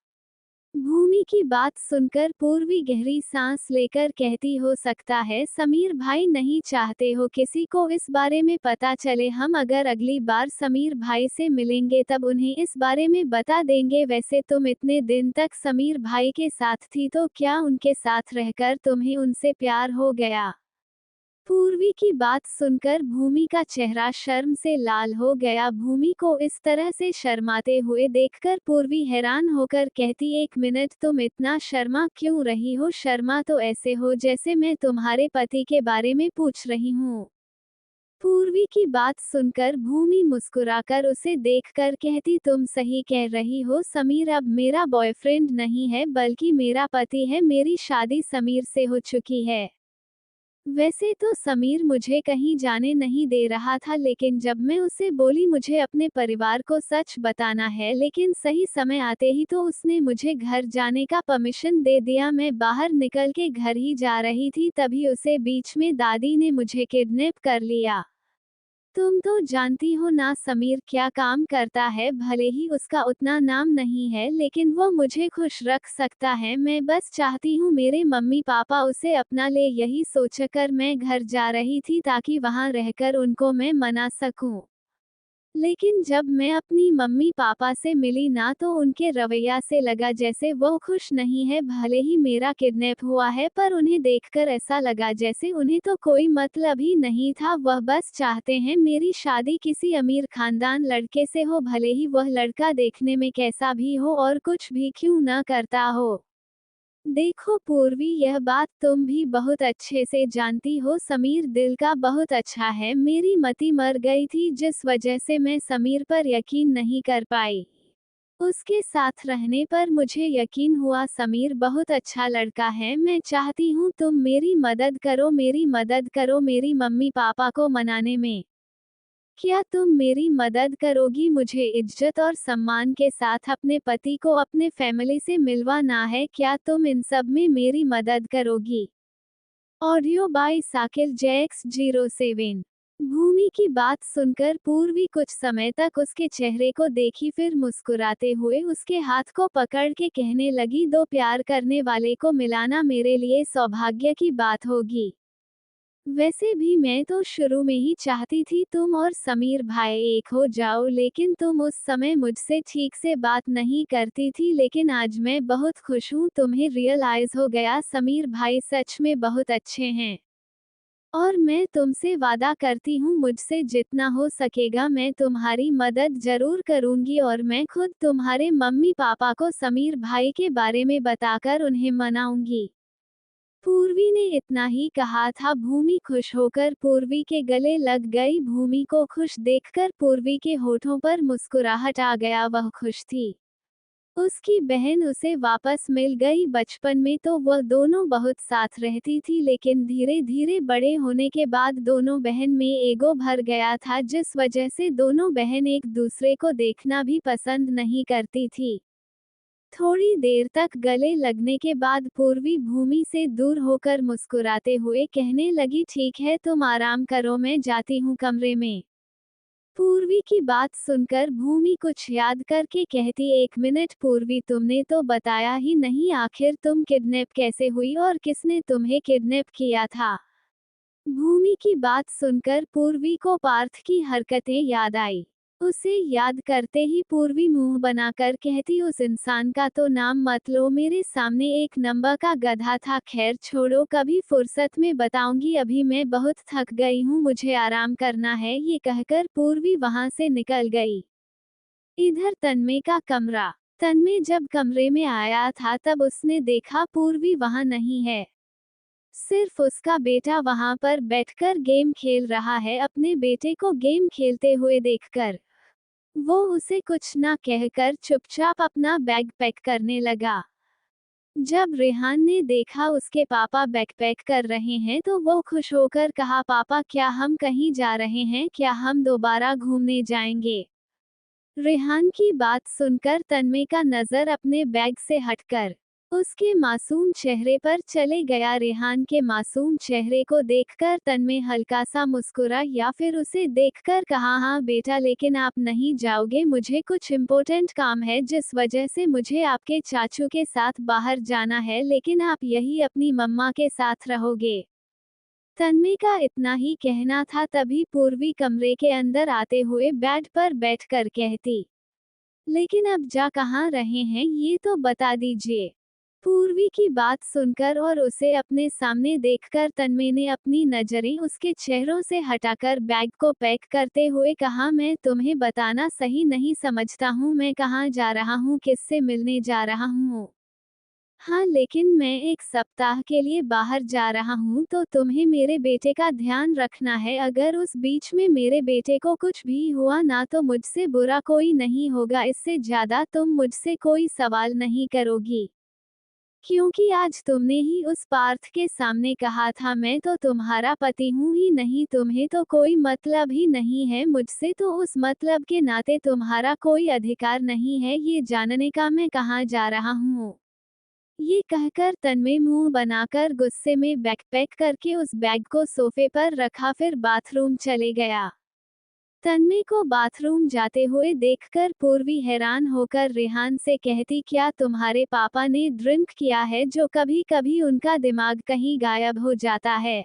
S1: भूमि की बात सुनकर पूर्वी गहरी सांस लेकर कहती, हो सकता है समीर भाई नहीं चाहते हो किसी को इस बारे में पता चले। हम अगर अगली बार समीर भाई से मिलेंगे तब उन्हें इस बारे में बता देंगे। वैसे तुम इतने दिन तक समीर भाई के साथ थी तो क्या उनके साथ रहकर तुम्हें उनसे प्यार हो गया? पूर्वी की बात सुनकर भूमि का चेहरा शर्म से लाल हो गया। भूमि को इस तरह से शर्माते हुए देखकर पूर्वी हैरान होकर कहती, एक मिनट, तुम इतना शर्मा क्यों रही हो? शर्मा तो ऐसे हो जैसे मैं तुम्हारे पति के बारे में पूछ रही हूँ। पूर्वी की बात सुनकर भूमि मुस्कुराकर उसे देखकर कहती, तुम सही कह रही हो समीर, अब मेरा बॉयफ्रेंड नहीं है बल्कि मेरा पति है। मेरी शादी समीर से हो चुकी है। वैसे तो समीर मुझे कहीं जाने नहीं दे रहा था, लेकिन जब मैं उसे बोली मुझे अपने परिवार को सच बताना है, लेकिन सही समय आते ही तो उसने मुझे घर जाने का परमिशन दे दिया। मैं बाहर निकल के घर ही जा रही थी तभी उसे बीच में दादी ने मुझे किडनैप कर लिया। तुम तो जानती हो ना समीर क्या काम करता है, भले ही उसका उतना नाम नहीं है लेकिन वो मुझे खुश रख सकता है। मैं बस चाहती हूँ मेरे मम्मी पापा उसे अपना ले, यही सोचकर मैं घर जा रही थी ताकि वहाँ रहकर उनको मैं मना सकूँ। लेकिन जब मैं अपनी मम्मी पापा से मिली ना तो उनके रवैया से लगा जैसे वो खुश नहीं है। भले ही मेरा किडनैप हुआ है पर उन्हें देखकर ऐसा लगा जैसे उन्हें तो कोई मतलब ही नहीं था। वह बस चाहते हैं मेरी शादी किसी अमीर खानदान लड़के से हो, भले ही वह लड़का देखने में कैसा भी हो और कुछ भी क्यों न करता हो। देखो पूर्वी, यह बात तुम भी बहुत अच्छे से जानती हो, समीर दिल का बहुत अच्छा है। मेरी मति मर गई थी जिस वजह से मैं समीर पर यकीन नहीं कर पाई। उसके साथ रहने पर मुझे यकीन हुआ समीर बहुत अच्छा लड़का है। मैं चाहती हूँ तुम मेरी मदद करो, मेरी मदद करो मेरी मम्मी पापा को मनाने में। क्या तुम मेरी मदद करोगी? मुझे इज्जत और सम्मान के साथ अपने पति को अपने फैमिली से मिलवाना है। क्या तुम इन सब में मेरी मदद करोगी? Audio by Sakil JX07। भूमि की बात सुनकर पूर्वी कुछ समय तक उसके चेहरे को देखी, फिर मुस्कुराते हुए उसके हाथ को पकड़ के कहने लगी, दो प्यार करने वाले को मिलाना मेरे लिए सौभाग्य की बात होगी। वैसे भी मैं तो शुरू में ही चाहती थी तुम और समीर भाई एक हो जाओ, लेकिन तुम उस समय मुझसे ठीक से बात नहीं करती थी। लेकिन आज मैं बहुत खुश हूँ, तुम्हें रियलाइज हो गया समीर भाई सच में बहुत अच्छे हैं। और मैं तुमसे वादा करती हूँ मुझसे जितना हो सकेगा मैं तुम्हारी मदद जरूर करूंगी, और मैं खुद तुम्हारे मम्मी पापा को समीर भाई के बारे में बताकर उन्हें मनाऊंगी। पूर्वी ने इतना ही कहा था। भूमि खुश होकर पूर्वी के गले लग गई। भूमि को खुश देखकर पूर्वी के होठों पर मुस्कुराहट आ गया, वह खुश थी। उसकी बहन उसे वापस मिल गई। बचपन में तो वह दोनों बहुत साथ रहती थी, लेकिन धीरे धीरे बड़े होने के बाद दोनों बहन में ईगो भर गया था, जिस वजह से दोनों बहन एक दूसरे को देखना भी पसंद नहीं करती थी। थोड़ी देर तक गले लगने के बाद पूर्वी भूमि से दूर होकर मुस्कुराते हुए कहने लगी, ठीक है तुम आराम करो, मैं जाती हूँ कमरे में। पूर्वी की बात सुनकर भूमि कुछ याद करके कहती, एक मिनट पूर्वी, तुमने तो बताया ही नहीं, आखिर तुम किडनैप कैसे हुई और किसने तुम्हें किडनैप किया था? भूमि की बात सुनकर पूर्वी को पार्थ की हरकतें याद आई। उसे याद करते ही पूर्वी मुंह बनाकर कहती, उस इंसान का तो नाम मत लो, मेरे सामने एक नंबर का गधा था। खैर छोड़ो, कभी फुर्सत में बताऊंगी, अभी मैं बहुत थक गई हूँ, मुझे आराम करना है। ये कहकर पूर्वी वहां से निकल गई। इधर तन्मय का कमरा। तन्मय जब कमरे में आया था तब उसने देखा पूर्वी वहां नहीं है। सिर्फ उसका बेटा वहां पर बैठकर गेम खेल रहा है। अपने बेटे को गेम खेलते हुए देखकर वो उसे कुछ ना कहकर चुपचाप अपना बैग पैक करने लगा। जब रेहान ने देखा उसके पापा बैग पैक कर रहे हैं तो वो खुश होकर कहा, पापा क्या हम कहीं जा रहे हैं? क्या हम दोबारा घूमने जाएंगे? रेहान की बात सुनकर तन्मय का नजर अपने बैग से हटकर उसके मासूम चेहरे पर चले गया। रेहान के मासूम चेहरे को देखकर तन्मय हल्का सा मुस्कुरा, या फिर उसे देखकर कहा, हाँ बेटा, लेकिन आप नहीं जाओगे? मुझे कुछ इम्पोर्टेंट काम है जिस वजह से मुझे आपके चाचू के साथ बाहर जाना है, लेकिन आप यही अपनी मम्मा के साथ रहोगे। तन्मय का इतना ही कहना था, तभी पूर्वी कमरे के अंदर आते हुए बेड पर बैठकर कहती, लेकिन अब जा कहाँ रहे हैं ये तो बता दीजिए। पूर्वी की बात सुनकर और उसे अपने सामने देखकर तन्मय ने अपनी नजरें उसके चेहरों से हटाकर बैग को पैक करते हुए कहा, मैं तुम्हें बताना सही नहीं समझता हूँ, मैं कहाँ जा रहा हूँ, किससे मिलने जा रहा हूँ। हाँ लेकिन मैं एक सप्ताह के लिए बाहर जा रहा हूँ, तो तुम्हें मेरे बेटे का ध्यान रखना है। अगर उस बीच में मेरे बेटे को कुछ भी हुआ ना तो मुझसे बुरा कोई नहीं होगा। इससे ज्यादा तुम मुझसे कोई सवाल नहीं करोगी, क्योंकि आज तुमने ही उस पार्थ के सामने कहा था, मैं तो तुम्हारा पति हूँ ही नहीं, तुम्हें तो कोई मतलब ही नहीं है मुझसे, तो उस मतलब के नाते तुम्हारा कोई अधिकार नहीं है ये जानने का मैं कहाँ जा रहा हूँ। ये कहकर तन्मय मुंह बनाकर गुस्से में बैग पैक करके उस बैग को सोफे पर रखा, फिर बाथरूम चले गया। तन्मय को बाथरूम जाते हुए देखकर पूर्वी हैरान होकर रेहान से कहती, क्या तुम्हारे पापा ने ड्रिंक किया है? जो कभी कभी उनका दिमाग कहीं गायब हो जाता है।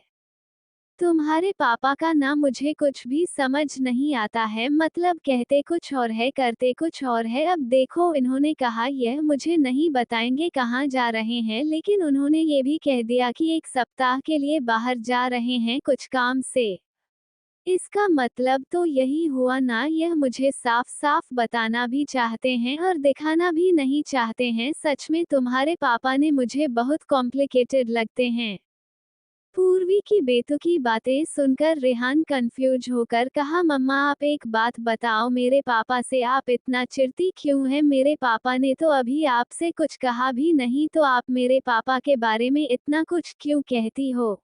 S1: तुम्हारे पापा का ना मुझे कुछ भी समझ नहीं आता है, मतलब कहते कुछ और है करते कुछ और है। अब देखो, इन्होंने कहा यह मुझे नहीं बताएंगे कहाँ जा रहे हैं, लेकिन उन्होंने ये भी कह दिया कि एक सप्ताह के लिए बाहर जा रहे हैं कुछ काम से। इसका मतलब तो यही हुआ ना, यह मुझे साफ साफ बताना भी चाहते हैं और दिखाना भी नहीं चाहते हैं। सच में तुम्हारे पापा ने मुझे बहुत कॉम्प्लिकेटेड लगते हैं। पूर्वी की बेतुकी बातें सुनकर रेहान कंफ्यूज होकर कहा, मम्मा आप एक बात बताओ, मेरे पापा से आप इतना चिढ़ती क्यों हैं? मेरे पापा ने तो अभी आपसे कुछ कहा भी नहीं, तो आप मेरे पापा के बारे में इतना कुछ क्यों कहती हो?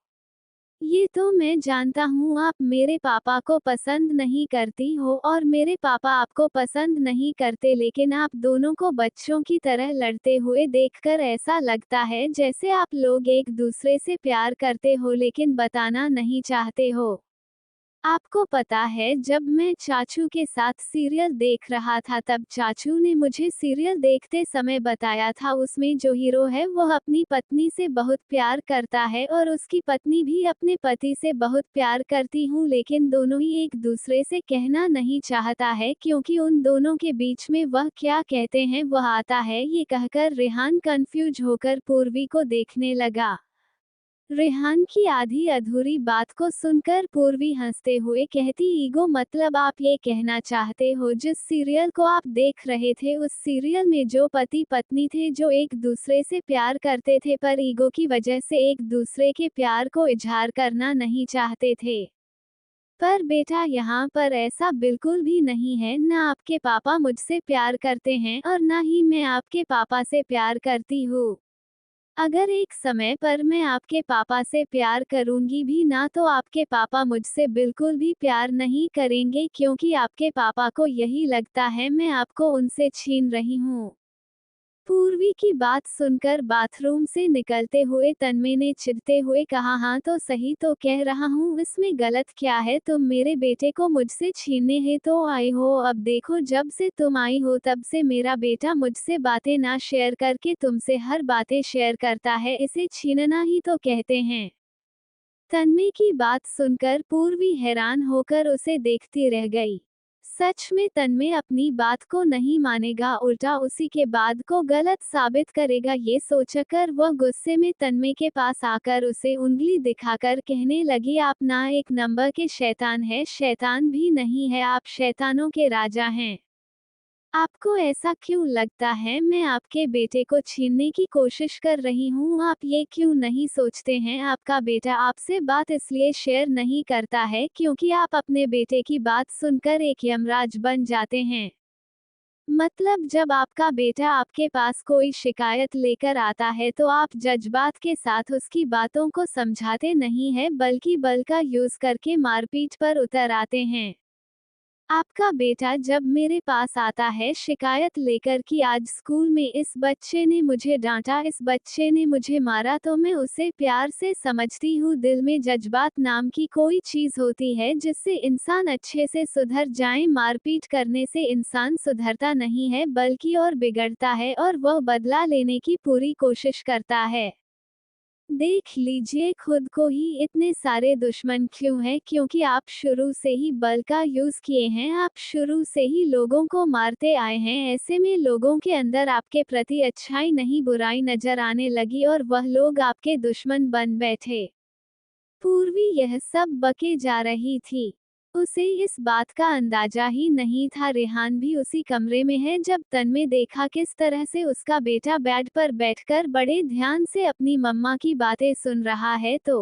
S1: ये तो मैं जानता हूँ आप मेरे पापा को पसंद नहीं करती हो और मेरे पापा आपको पसंद नहीं करते, लेकिन आप दोनों को बच्चों की तरह लड़ते हुए देखकर ऐसा लगता है जैसे आप लोग एक दूसरे से प्यार करते हो लेकिन बताना नहीं चाहते हो। आपको पता है, जब मैं चाचू के साथ सीरियल देख रहा था तब चाचू ने मुझे सीरियल देखते समय बताया था उसमें जो हीरो है वह अपनी पत्नी से बहुत प्यार करता है और उसकी पत्नी भी अपने पति से बहुत प्यार करती हूँ, लेकिन दोनों ही एक दूसरे से कहना नहीं चाहता है क्योंकि उन दोनों के बीच में वह क्या कहते हैं वह आता है। ये कहकर रेहान कंफ्यूज होकर पूर्वी को देखने लगा। रेहान की आधी अधूरी बात को सुनकर पूर्वी हंसते हुए कहती, ईगो मतलब आप ये कहना चाहते हो जिस सीरियल को आप देख रहे थे उस सीरियल में जो पति पत्नी थे जो एक दूसरे से प्यार करते थे पर ईगो की वजह से एक दूसरे के प्यार को इजहार करना नहीं चाहते थे। पर बेटा यहाँ पर ऐसा बिल्कुल भी नहीं है, ना आपके पापा मुझसे प्यार करते हैं और ना ही मैं आपके पापा से प्यार करती हूँ। अगर एक समय पर मैं आपके पापा से प्यार करूंगी भी ना तो आपके पापा मुझसे बिल्कुल भी प्यार नहीं करेंगे क्योंकि आपके पापा को यही लगता है मैं आपको उनसे छीन रही हूँ। पूर्वी की बात सुनकर बाथरूम से निकलते हुए तन्मय ने चिढ़ते हुए कहा, हाँ तो सही तो कह रहा हूँ, इसमें गलत क्या है? तुम मेरे बेटे को मुझसे छीनने ही तो आई हो। अब देखो, जब से तुम आई हो तब से मेरा बेटा मुझसे बातें ना शेयर करके तुमसे हर बातें शेयर करता है, इसे छीनना ही तो कहते हैं। तन्मय की बात सुनकर पूर्वी हैरान होकर उसे देखती रह गई। सच में तन्मय अपनी बात को नहीं मानेगा, उल्टा उसी के बाद को गलत साबित करेगा, ये सोचकर वह गुस्से में तन्मय के पास आकर उसे उंगली दिखाकर कहने लगी, आप ना एक नंबर के शैतान है, शैतान भी नहीं है, आप शैतानों के राजा हैं। आपको ऐसा क्यों लगता है मैं आपके बेटे को छीनने की कोशिश कर रही हूँ? आप ये क्यों नहीं सोचते हैं आपका बेटा आपसे बात इसलिए शेयर नहीं करता है क्योंकि आप अपने बेटे की बात सुनकर एक यमराज बन जाते हैं। मतलब जब आपका बेटा आपके पास कोई शिकायत लेकर आता है तो आप जज्बात के साथ उसकी बातों को समझाते नहीं हैं बल्कि बल का यूज करके मारपीट पर उतर आते हैं। आपका बेटा जब मेरे पास आता है शिकायत लेकर कि आज स्कूल में इस बच्चे ने मुझे डांटा, इस बच्चे ने मुझे मारा, तो मैं उसे प्यार से समझती हूँ। दिल में जज्बात नाम की कोई चीज होती है जिससे इंसान अच्छे से सुधर जाए। मारपीट करने से इंसान सुधरता नहीं है बल्कि और बिगड़ता है और वह बदला लेने की पूरी कोशिश करता है। देख लीजिए खुद को ही, इतने सारे दुश्मन क्यों हैं? क्योंकि आप शुरू से ही बल का यूज किए हैं, आप शुरू से ही लोगों को मारते आए हैं। ऐसे में लोगों के अंदर आपके प्रति अच्छाई नहीं बुराई नजर आने लगी और वह लोग आपके दुश्मन बन बैठे। पूर्वी यह सब बके जा रही थी। उसे इस बात का अंदाजा ही नहीं था रेहान भी उसी कमरे में है। जब तन्मय देखा किस तरह से उसका बेटा बेड पर बैठकर बड़े ध्यान से अपनी मम्मा की बातें सुन रहा है तो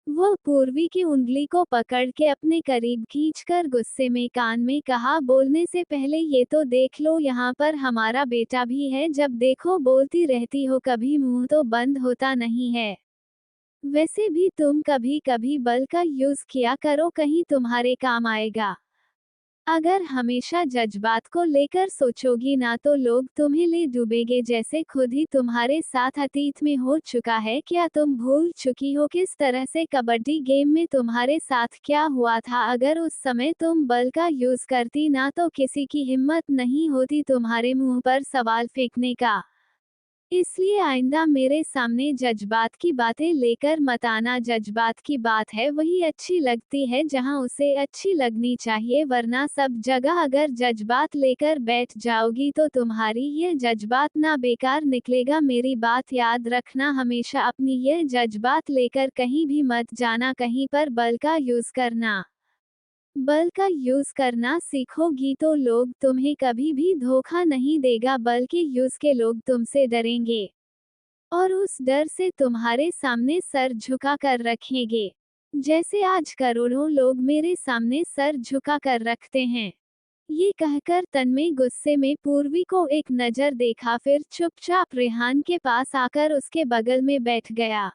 S1: वह पूर्वी की उंगली को पकड़ के अपने करीब खींचकर गुस्से में कान में कहा, बोलने से पहले ये तो देख लो, यहाँ पर हमारा बेटा भी है, जब देखो बोलती रहती हो, कभी मुंह तो बंद होता नहीं है। वैसे भी तुम कभी कभी बल का यूज किया करो, कहीं तुम्हारे काम आएगा। अगर हमेशा जज्बात को लेकर सोचोगी ना तो लोग तुम्हें ले डूबेंगे, जैसे खुद ही तुम्हारे साथ अतीत में हो चुका है। क्या तुम भूल चुकी हो किस तरह से कबड्डी गेम में तुम्हारे साथ क्या हुआ था? अगर उस समय तुम बल का यूज करती ना तो किसी की हिम्मत नहीं होती तुम्हारे मुंह पर सवाल फेंकने का। इसलिए आइंदा मेरे सामने जज्बात की बातें लेकर मत आना। जज्बात की बात है वही अच्छी लगती है जहां उसे अच्छी लगनी चाहिए, वरना सब जगह अगर जज्बात लेकर बैठ जाओगी तो तुम्हारी ये जज्बात ना बेकार निकलेगा। मेरी बात याद रखना, हमेशा अपनी ये जज्बात लेकर कहीं भी मत जाना, कहीं पर बल का यूज करना। बल का यूज करना सीखोगी तो लोग तुम्हें कभी भी धोखा नहीं देगा, बल्कि यूज के लोग तुमसे डरेंगे और उस डर से तुम्हारे सामने सर झुका कर रखेंगे, जैसे आज करोड़ों लोग मेरे सामने सर झुका कर रखते हैं। ये कहकर तन्मय गुस्से में पूर्वी को एक नजर देखा, फिर चुपचाप रेहान के पास आकर उसके बगल में बैठ गया।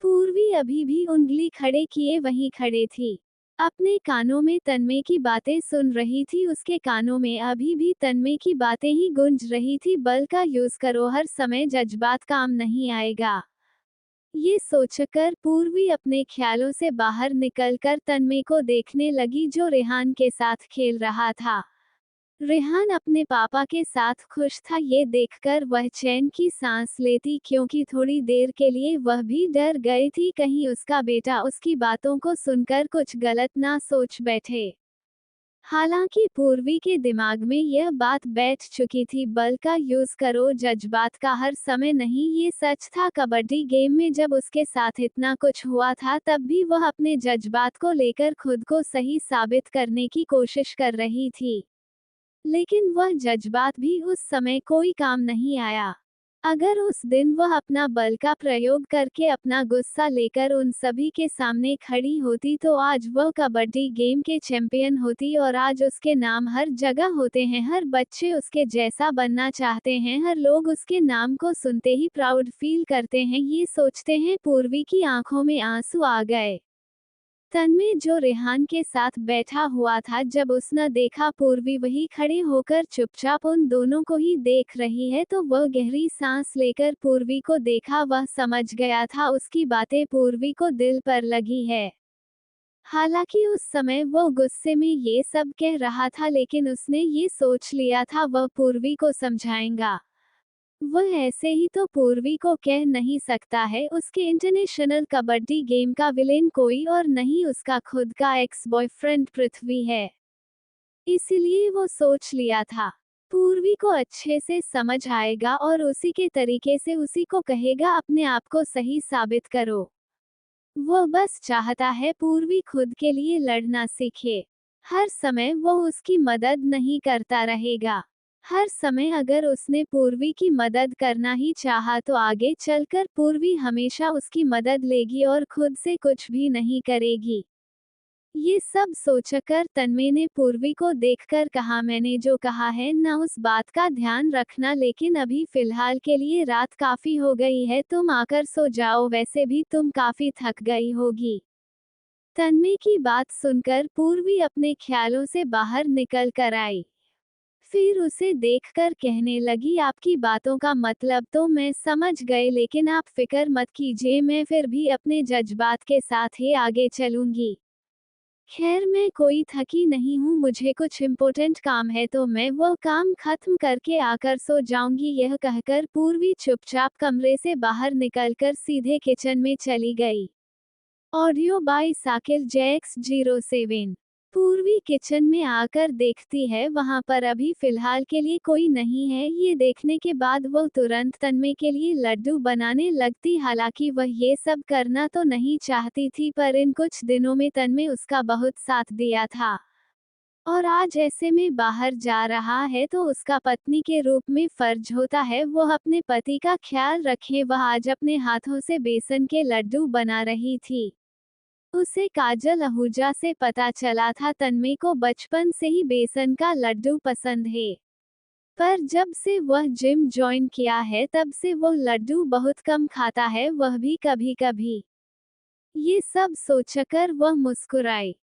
S1: पूर्वी अभी भी उंगली खड़े किए वहीं खड़े थी। अपने कानों में तन्मय की बातें सुन रही थी, उसके कानों में अभी भी तन्मय की बातें ही गूंज रही थी। बल का यूज करो, हर समय जज्बात काम नहीं आएगा। ये सोचकर पूर्वी अपने ख्यालों से बाहर निकलकर तन्मय को देखने लगी, जो रेहान के साथ खेल रहा था। रेहान अपने पापा के साथ खुश था, ये देखकर वह चैन की सांस लेती, क्योंकि थोड़ी देर के लिए वह भी डर गई थी कहीं उसका बेटा उसकी बातों को सुनकर कुछ गलत ना सोच बैठे। हालांकि पूर्वी के दिमाग में यह बात बैठ चुकी थी, बल का यूज करो जज्बात का हर समय नहीं। ये सच था, कबड्डी गेम में जब उसके साथ इतना कुछ हुआ था तब भी वह अपने जज्बात को लेकर खुद को सही साबित करने की कोशिश कर रही थी, लेकिन वह जज्बात भी उस समय कोई काम नहीं आया। अगर उस दिन वह अपना बल का प्रयोग करके अपना गुस्सा लेकर उन सभी के सामने खड़ी होती तो आज वह कबड्डी गेम के चैंपियन होती, और आज उसके नाम हर जगह होते हैं, हर बच्चे उसके जैसा बनना चाहते हैं, हर लोग उसके नाम को सुनते ही प्राउड फील करते हैं। ये सोचते हैं पूर्वी की आंखों में आंसू आ गए। तन्मय जो रेहान के साथ बैठा हुआ था, जब उसने देखा पूर्वी वही खड़े होकर चुपचाप उन दोनों को ही देख रही है, तो वह गहरी सांस लेकर पूर्वी को देखा। वह समझ गया था उसकी बातें पूर्वी को दिल पर लगी है। हालांकि उस समय वो गुस्से में ये सब कह रहा था, लेकिन उसने ये सोच लिया था वह पूर्वी को समझाएगा। वह ऐसे ही तो पूर्वी को कह नहीं सकता है, उसके इंटरनेशनल कबड्डी गेम का विलेन कोई और नहीं, उसका खुद का एक्स बॉयफ्रेंड पृथ्वी है। इसीलिए वो सोच लिया था पूर्वी को अच्छे से समझ आएगा और उसी के तरीके से उसी को कहेगा अपने आप को सही साबित करो। वो बस चाहता है पूर्वी खुद के लिए लड़ना सीखे। हर समय वो उसकी मदद नहीं करता रहेगा। हर समय अगर उसने पूर्वी की मदद करना ही चाहा तो आगे चलकर पूर्वी हमेशा उसकी मदद लेगी और खुद से कुछ भी नहीं करेगी। ये सब सोचकर तन्मय ने पूर्वी को देखकर कहा, मैंने जो कहा है ना उस बात का ध्यान रखना, लेकिन अभी फिलहाल के लिए रात काफी हो गई है, तुम आकर सो जाओ, वैसे भी तुम काफी थक गई होगी। तन्मय की बात सुनकर पूर्वी अपने ख्यालों से बाहर निकल कर आई। फिर उसे देखकर कहने लगी, आपकी बातों का मतलब तो मैं समझ गई, लेकिन आप फिक्र मत कीजिए, मैं फिर भी अपने जज्बात के साथ ही आगे चलूंगी। खैर मैं कोई थकी नहीं हूँ, मुझे कुछ इम्पोर्टेंट काम है तो मैं वो काम खत्म करके आकर सो जाऊंगी। यह कहकर पूर्वी चुपचाप कमरे से बाहर निकलकर सीधे किचन में चली गई। Audio by Sakil JX07। Purvi kitchen में आकर देखती है वहां पर अभी फिलहाल के लिए कोई नहीं है। ये देखने के बाद वो तुरंत तन्मय के लिए लड्डू बनाने लगती। हालांकि वह ये सब करना तो नहीं चाहती थी, पर इन कुछ दिनों में तन्मय उसका बहुत साथ दिया था और आज ऐसे में बाहर जा रहा है तो उसका पत्नी के रूप में फर्ज होता है वह अपने पति का ख्याल रखे। वह आज अपने हाथों से बेसन के लड्डू बना रही थी। उसे काजल आहूजा से पता चला था तन्मय को बचपन से ही बेसन का लड्डू पसंद है, पर जब से वह जिम ज्वाइन किया है तब से वो लड्डू बहुत कम खाता है, वह भी कभी कभी। ये सब सोचकर वह मुस्कुराई,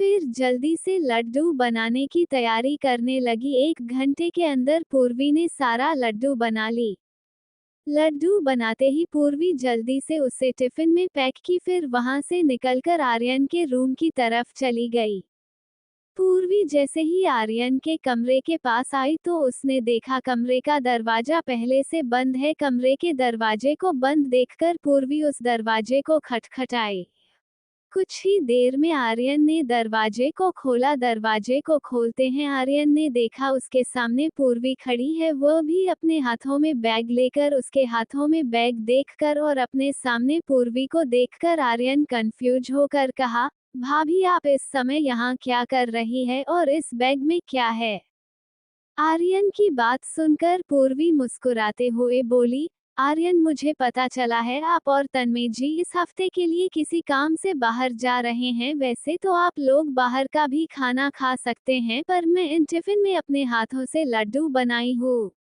S1: फिर जल्दी से लड्डू बनाने की तैयारी करने लगी। 1 घंटे के अंदर पूर्वी ने सारा लड्डू बना ली। लड्डू बनाते ही पूर्वी जल्दी से उसे टिफिन में पैक की, फिर वहां से निकलकर आर्यन के रूम की तरफ चली गई। पूर्वी जैसे ही आर्यन के कमरे के पास आई तो उसने देखा कमरे का दरवाजा पहले से बंद है। कमरे के दरवाजे को बंद देखकर पूर्वी उस दरवाजे को खटखटाई। कुछ ही देर में आर्यन ने दरवाजे को खोला। दरवाजे को खोलते हैं आर्यन ने देखा उसके सामने पूर्वी खड़ी है, वह भी अपने हाथों में बैग लेकर। उसके हाथों में बैग देखकर और अपने सामने पूर्वी को देखकर आर्यन कंफ्यूज होकर कहा, भाभी आप इस समय यहाँ क्या कर रही है और इस बैग में क्या है? आर्यन की बात सुनकर पूर्वी मुस्कुराते हुए बोली, आर्यन मुझे पता चला है आप और तन्मय जी इस हफ्ते के लिए किसी काम से बाहर जा रहे हैं। वैसे तो आप लोग बाहर का भी खाना खा सकते हैं, पर मैं इन टिफिन में अपने हाथों से लड्डू बनाई हूँ,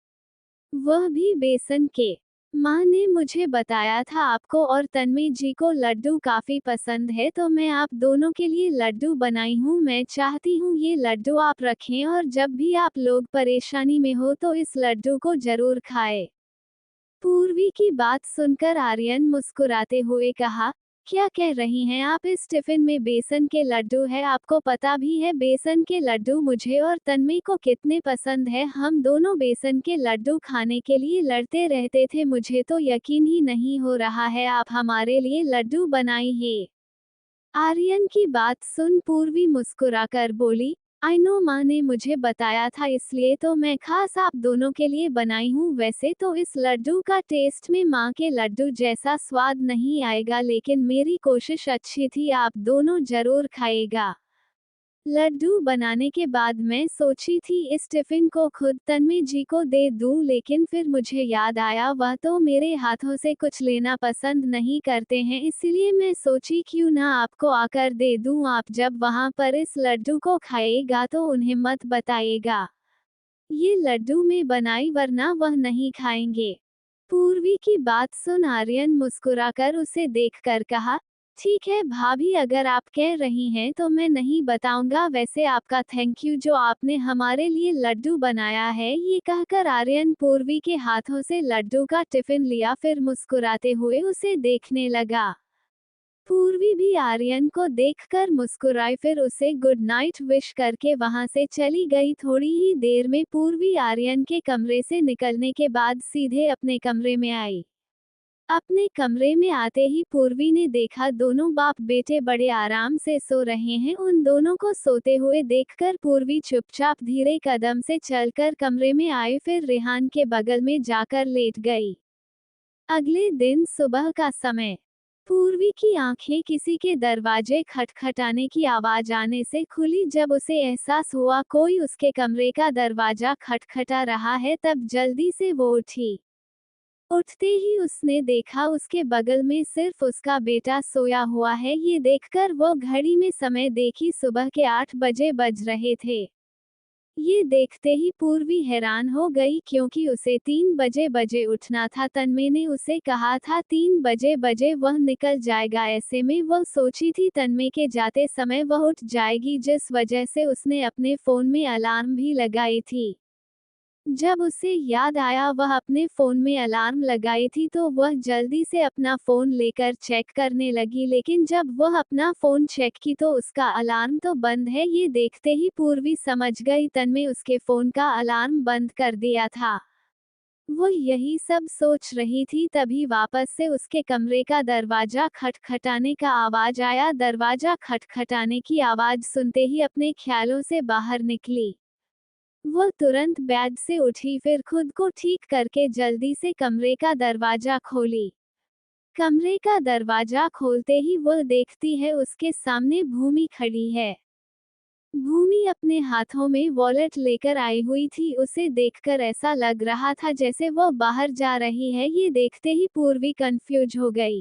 S1: वह भी बेसन के। माँ ने मुझे बताया था आपको और तन्मय जी को लड्डू काफी पसंद है, तो मैं आप दोनों के लिए लड्डू बनाई हूँ। मैं चाहती हूँ ये लड्डू आप रखें और जब भी आप लोग परेशानी में हो तो इस लड्डू को जरूर खाएं। पूर्वी की बात सुनकर आर्यन मुस्कुराते हुए कहा, क्या कह रही हैं आप? इस टिफिन में बेसन के लड्डू है। आपको पता भी है बेसन के लड्डू मुझे और तन्मय को कितने पसंद है। हम दोनों बेसन के लड्डू खाने के लिए लड़ते रहते थे। मुझे तो यकीन ही नहीं हो रहा है आप हमारे लिए लड्डू बनाई है। आर्यन की बात सुन पूर्वी मुस्कुराकर बोली, आई नो, माँ ने मुझे बताया था इसलिए तो मैं खास आप दोनों के लिए बनाई हूँ। वैसे तो इस लड्डू का टेस्ट में माँ के लड्डू जैसा स्वाद नहीं आएगा, लेकिन मेरी कोशिश अच्छी थी, आप दोनों जरूर खाएगा। लड्डू बनाने के बाद मैं सोची थी इस टिफिन को खुद तन्मय जी को दे दूं, लेकिन फिर मुझे याद आया वह तो मेरे हाथों से कुछ लेना पसंद नहीं करते हैं, इसलिए मैं सोची क्यों ना आपको आकर दे दूं। आप जब वहां पर इस लड्डू को खाएगा तो उन्हें मत बताइएगा ये लड्डू में बनाई, वरना वह नहीं खाएंगे। पूर्वी की बात सुन आर्यन मुस्कुराकर उसे देखकर कहा, ठीक है भाभी, अगर आप कह रही हैं तो मैं नहीं बताऊंगा। वैसे आपका थैंक यू जो आपने हमारे लिए लड्डू बनाया है। ये कहकर आर्यन पूर्वी के हाथों से लड्डू का टिफिन लिया, फिर मुस्कुराते हुए उसे देखने लगा। पूर्वी भी आर्यन को देखकर मुस्कुराई, फिर उसे गुड नाइट विश करके वहां से चली गई। थोड़ी ही देर में पूर्वी आर्यन के कमरे से निकलने के बाद सीधे अपने कमरे में आई। अपने कमरे में आते ही पूर्वी ने देखा दोनों बाप बेटे बड़े आराम से सो रहे हैं। उन दोनों को सोते हुए देखकर पूर्वी चुपचाप धीरे कदम से चलकर कमरे में आई, फिर रेहान के बगल में जाकर लेट गई। अगले दिन सुबह का समय। पूर्वी की आंखें किसी के दरवाजे खटखटाने की आवाज आने से खुली। जब उसे एहसास हुआ कोई उसके कमरे का दरवाजा खटखटा रहा है, तब जल्दी से वो उठी। उठते ही उसने देखा उसके बगल में सिर्फ उसका बेटा सोया हुआ है। ये देखकर वो घड़ी में समय देखी, सुबह के 8 बजे बज रहे थे। ये देखते ही पूर्वी हैरान हो गई, क्योंकि उसे 3 बजे उठना था। तन्मय ने उसे कहा था 3 बजे वह निकल जाएगा। ऐसे में वह सोची थी तन्मय के जाते समय वह उठ जाएगी, जिस वजह से उसने अपने फोन में अलार्म भी लगाई थी। जब उसे याद आया वह अपने फोन में अलार्म लगाई थी, तो वह जल्दी से अपना फोन लेकर चेक करने लगी, लेकिन जब वह अपना फोन चेक की तो उसका अलार्म तो बंद है। ये देखते ही पूर्वी समझ गई तन्मय उसके फोन का अलार्म बंद कर दिया था। वो यही सब सोच रही थी, तभी वापस से उसके कमरे का दरवाजा खटखटाने का आवाज आया। दरवाजा खटखटाने की आवाज सुनते ही अपने ख्यालों से बाहर निकली। वो तुरंत बेड से उठी, फिर खुद को ठीक करके जल्दी से कमरे का दरवाजा खोली। कमरे का दरवाजा खोलते ही वो देखती है उसके सामने भूमि खड़ी है। भूमि अपने हाथों में वॉलेट लेकर आई हुई थी। उसे देखकर ऐसा लग रहा था जैसे वो बाहर जा रही है। ये देखते ही पूर्वी कंफ्यूज हो गई।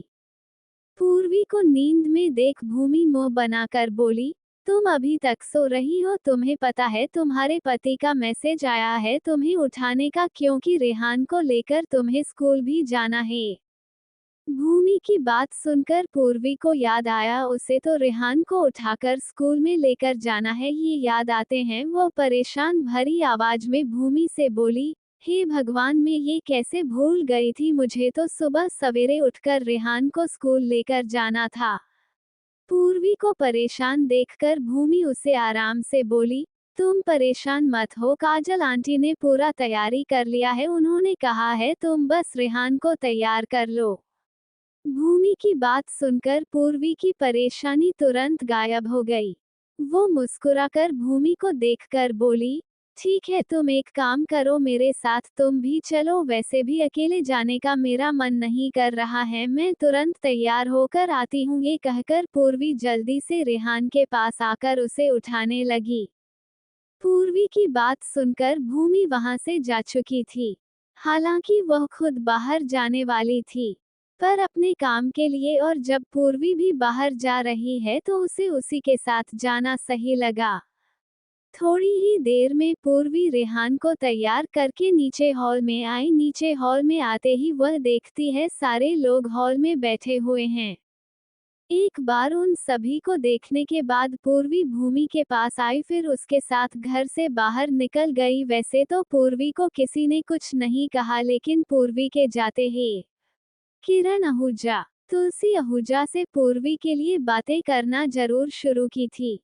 S1: पूर्वी को नींद में देख भूमि मुंह बनाकर बोली, तुम अभी तक सो रही हो? तुम्हें पता है तुम्हारे पति का मैसेज आया है तुम्हें उठाने का, क्योंकि रेहान को लेकर तुम्हें स्कूल भी जाना है। भूमि की बात सुनकर पूर्वी को याद आया उसे तो रेहान को उठाकर स्कूल में लेकर जाना है। ये याद आते हैं वो परेशान भरी आवाज में भूमि से बोली, हे भगवान, मैं ये कैसे भूल गई थी, मुझे तो सुबह सवेरे उठकर रेहान को स्कूल लेकर जाना था। पूर्वी को परेशान देखकर भूमि उसे आराम से बोली, तुम परेशान मत हो, काजल आंटी ने पूरा तैयारी कर लिया है, उन्होंने कहा है तुम बस रेहान को तैयार कर लो। भूमि की बात सुनकर पूर्वी की परेशानी तुरंत गायब हो गई। वो मुस्कुराकर भूमि को देखकर बोली, ठीक है, तुम एक काम करो, मेरे साथ तुम भी चलो, वैसे भी अकेले जाने का मेरा मन नहीं कर रहा है, मैं तुरंत तैयार होकर आती हूँ। ये कहकर पूर्वी जल्दी से रेहान के पास आकर उसे उठाने लगी। पूर्वी की बात सुनकर भूमि वहां से जा चुकी थी। हालांकि वह खुद बाहर जाने वाली थी, पर अपने काम के लिए, और जब पूर्वी भी बाहर जा रही है तो उसे उसी के साथ जाना सही लगा। थोड़ी ही देर में पूर्वी रेहान को तैयार करके नीचे हॉल में आई। नीचे हॉल में आते ही वह देखती है सारे लोग हॉल में बैठे हुए हैं। एक बार उन सभी को देखने के बाद पूर्वी भूमि के पास आई, फिर उसके साथ घर से बाहर निकल गई। वैसे तो पूर्वी को किसी ने कुछ नहीं कहा, लेकिन पूर्वी के जाते ही किरण आहूजा, तुलसी आहूजा से पूर्वी के लिए बातें करना जरूर शुरू की थी।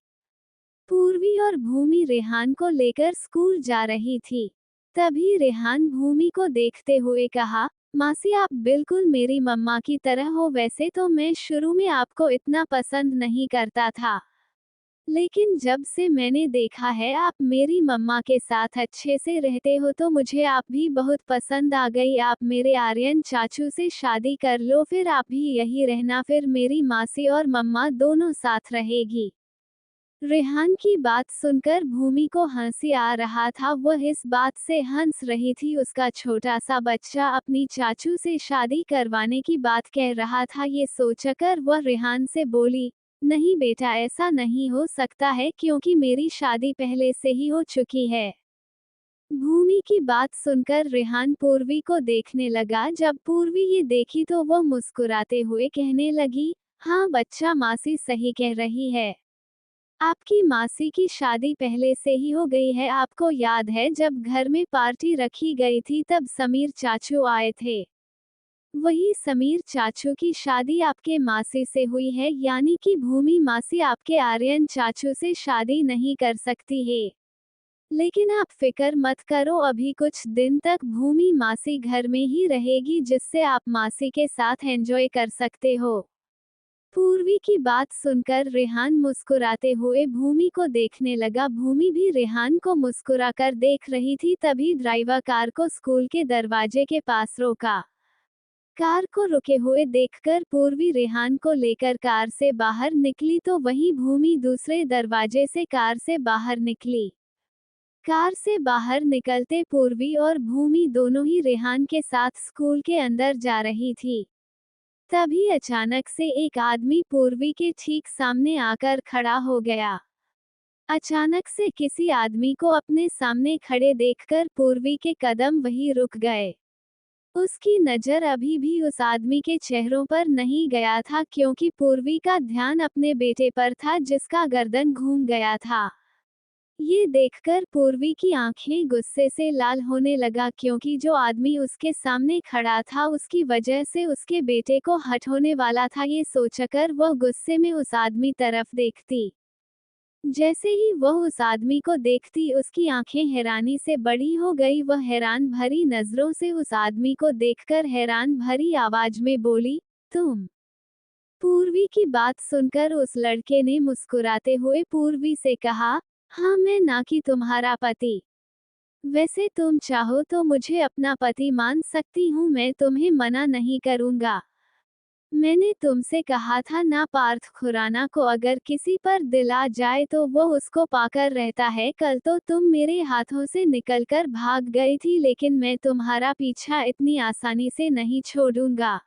S1: पूर्वी और भूमि रेहान को लेकर स्कूल जा रही थी। तभी रेहान भूमि को देखते हुए कहा, मासी आप बिल्कुल मेरी मम्मा की तरह हो। वैसे तो मैं शुरू में आपको इतना पसंद नहीं करता था, लेकिन जब से मैंने देखा है आप मेरी मम्मा के साथ अच्छे से रहते हो तो मुझे आप भी बहुत पसंद आ गई। आप मेरे आर्यन चाचू से शादी कर लो, फिर आप भी यही रहना, फिर मेरी मासी और मम्मा दोनों साथ रहेगी। रेहान की बात सुनकर भूमि को हंसी आ रहा था। वह इस बात से हंस रही थी, उसका छोटा सा बच्चा अपनी चाचू से शादी करवाने की बात कह रहा था। ये सोचकर वह रेहान से बोली, नहीं बेटा, ऐसा नहीं हो सकता है, क्योंकि मेरी शादी पहले से ही हो चुकी है। भूमि की बात सुनकर रेहान पूर्वी को देखने लगा। जब पूर्वी ये देखी तो वह मुस्कुराते हुए कहने लगी, हाँ बच्चा, मासी सही कह रही है, आपकी मासी की शादी पहले से ही हो गई है। आपको याद है जब घर में पार्टी रखी गई थी तब समीर चाचू आए थे। वही समीर चाचू की शादी आपके मासी से हुई है, यानी कि भूमि मासी आपके आर्यन चाचू से शादी नहीं कर सकती है। लेकिन आप फिक्र मत करो, अभी कुछ दिन तक भूमि मासी घर में ही रहेगी, जिससे आप मासी के साथ एंजॉय कर सकते हो। पूर्वी की बात सुनकर रेहान मुस्कुराते हुए भूमि को देखने लगा। भूमि भी रेहान को मुस्कुराकर देख रही थी। तभी ड्राइवर कार को स्कूल के दरवाजे के पास रोका। कार को रुके हुए देखकर पूर्वी रेहान को लेकर कार से बाहर निकली, तो वहीं भूमि दूसरे दरवाजे से कार से बाहर निकली। कार से बाहर निकलते पूर्वी और भूमि दोनों ही रेहान के साथ स्कूल के अंदर जा रही थी। तभी अचानक से एक आदमी पूर्वी के ठीक सामने आकर खड़ा हो गया। अचानक से किसी आदमी को अपने सामने खड़े देखकर पूर्वी के कदम वहीं रुक गए। उसकी नजर अभी भी उस आदमी के चेहरों पर नहीं गया था, क्योंकि पूर्वी का ध्यान अपने बेटे पर था जिसका गर्दन घूम गया था। ये देखकर पूर्वी की आंखें गुस्से से लाल होने लगा, क्योंकि जो आदमी उसके सामने खड़ा था उसकी वजह से उसके बेटे को हट होने वाला था। ये सोचकर वह गुस्से में उस आदमी तरफ देखती। जैसे ही वह उस आदमी को देखती उसकी आंखें हैरानी से बड़ी हो गई। वह हैरान भरी नजरों से उस आदमी को देखकर हैरान भरी आवाज में बोली, तुम। पूर्वी की बात सुनकर उस लड़के ने मुस्कुराते हुए पूर्वी से कहा, हाँ मैं, ना कि तुम्हारा पति। वैसे तुम चाहो तो मुझे अपना पति मान सकती हूँ, मैं तुम्हें मना नहीं करूँगा। मैंने तुमसे कहा था ना, पार्थ खुराना को अगर किसी पर दिल आ जाए तो वो उसको पाकर रहता है। कल तो तुम मेरे हाथों से निकलकर भाग गई थी, लेकिन मैं तुम्हारा पीछा इतनी आसानी से नहीं छोड़ूंगा।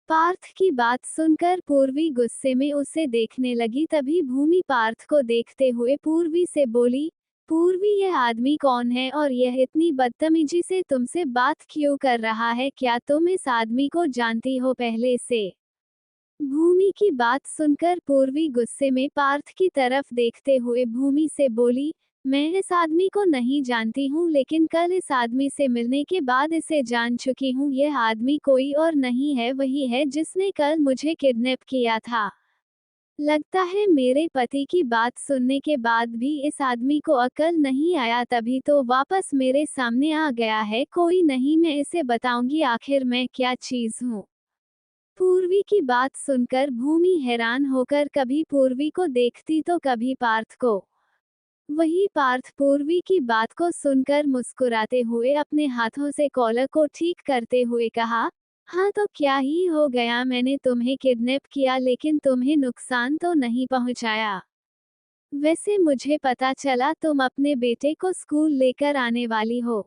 S1: पार्थ की बात सुनकर पूर्वी गुस्से में उसे देखने लगी। तभी भूमि पार्थ को देखते हुए पूर्वी से बोली, पूर्वी, यह आदमी कौन है और यह इतनी बदतमीजी से तुमसे बात क्यों कर रहा है? क्या तुम इस आदमी को जानती हो पहले से? भूमि की बात सुनकर पूर्वी गुस्से में पार्थ की तरफ देखते हुए भूमि से बोली, मैं इस आदमी को नहीं जानती हूँ, लेकिन कल इस आदमी से मिलने के बाद इसे जान चुकी हूँ। यह आदमी कोई और नहीं है, वही है जिसने कल मुझे किडनैप किया था। लगता है मेरे पति की बात सुनने के बाद भी इस आदमी को अकल नहीं आया, तभी तो वापस मेरे सामने आ गया है। कोई नहीं, मैं इसे बताऊंगी आखिर मैं क्या चीज हूँ। पूर्वी की बात सुनकर भूमि हैरान होकर कभी पूर्वी को देखती तो कभी पार्थ को। वही पार्थ पूर्वी की बात को सुनकर मुस्कुराते हुए अपने हाथों से कॉलर को ठीक करते हुए कहा, हाँ तो क्या ही हो गया, मैंने तुम्हें किडनैप किया लेकिन तुम्हें नुकसान तो नहीं पहुंचाया। वैसे मुझे पता चला तुम अपने बेटे को स्कूल लेकर आने वाली हो,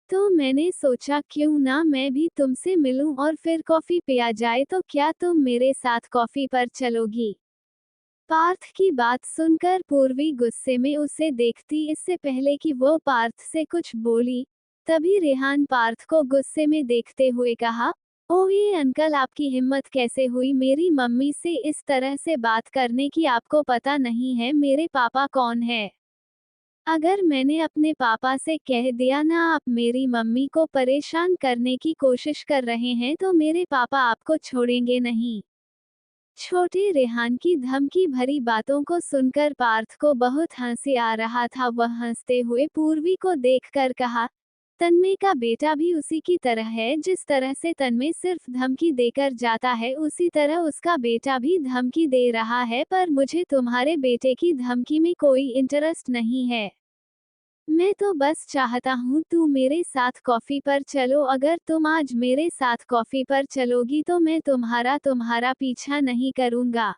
S1: तो मैंने सोचा क्यों ना मैं भी तुमसे मिलूं और फिर कॉफी पिया जाए, तो क्या तुम मेरे साथ कॉफी पर चलोगी? पार्थ की बात सुनकर पूर्वी गुस्से में उसे देखती, इससे पहले कि वो पार्थ से कुछ बोली, तभी रेहान पार्थ को गुस्से में देखते हुए कहा, ओह ये अंकल, आपकी हिम्मत कैसे हुई मेरी मम्मी से इस तरह से बात करने की? आपको पता नहीं है मेरे पापा कौन है? अगर मैंने अपने पापा से कह दिया ना आप मेरी मम्मी को परेशान करने की कोशिश कर रहे हैं, तो मेरे पापा आपको छोड़ेंगे नहीं। छोटे रेहान की धमकी भरी बातों को सुनकर पार्थ को बहुत हंसी आ रहा था। वह हंसते हुए पूर्वी को देखकर कहा, तन्मय का बेटा भी उसी की तरह है, जिस तरह से तन्मय सिर्फ धमकी देकर जाता है उसी तरह उसका बेटा भी धमकी दे रहा है, पर मुझे तुम्हारे बेटे की धमकी में कोई इंटरेस्ट नहीं है। मैं तो बस चाहता हूँ तू मेरे साथ कॉफी पर चलो, अगर तुम आज मेरे साथ कॉफी पर चलोगी तो मैं तुम्हारा पीछा नहीं करूँगा।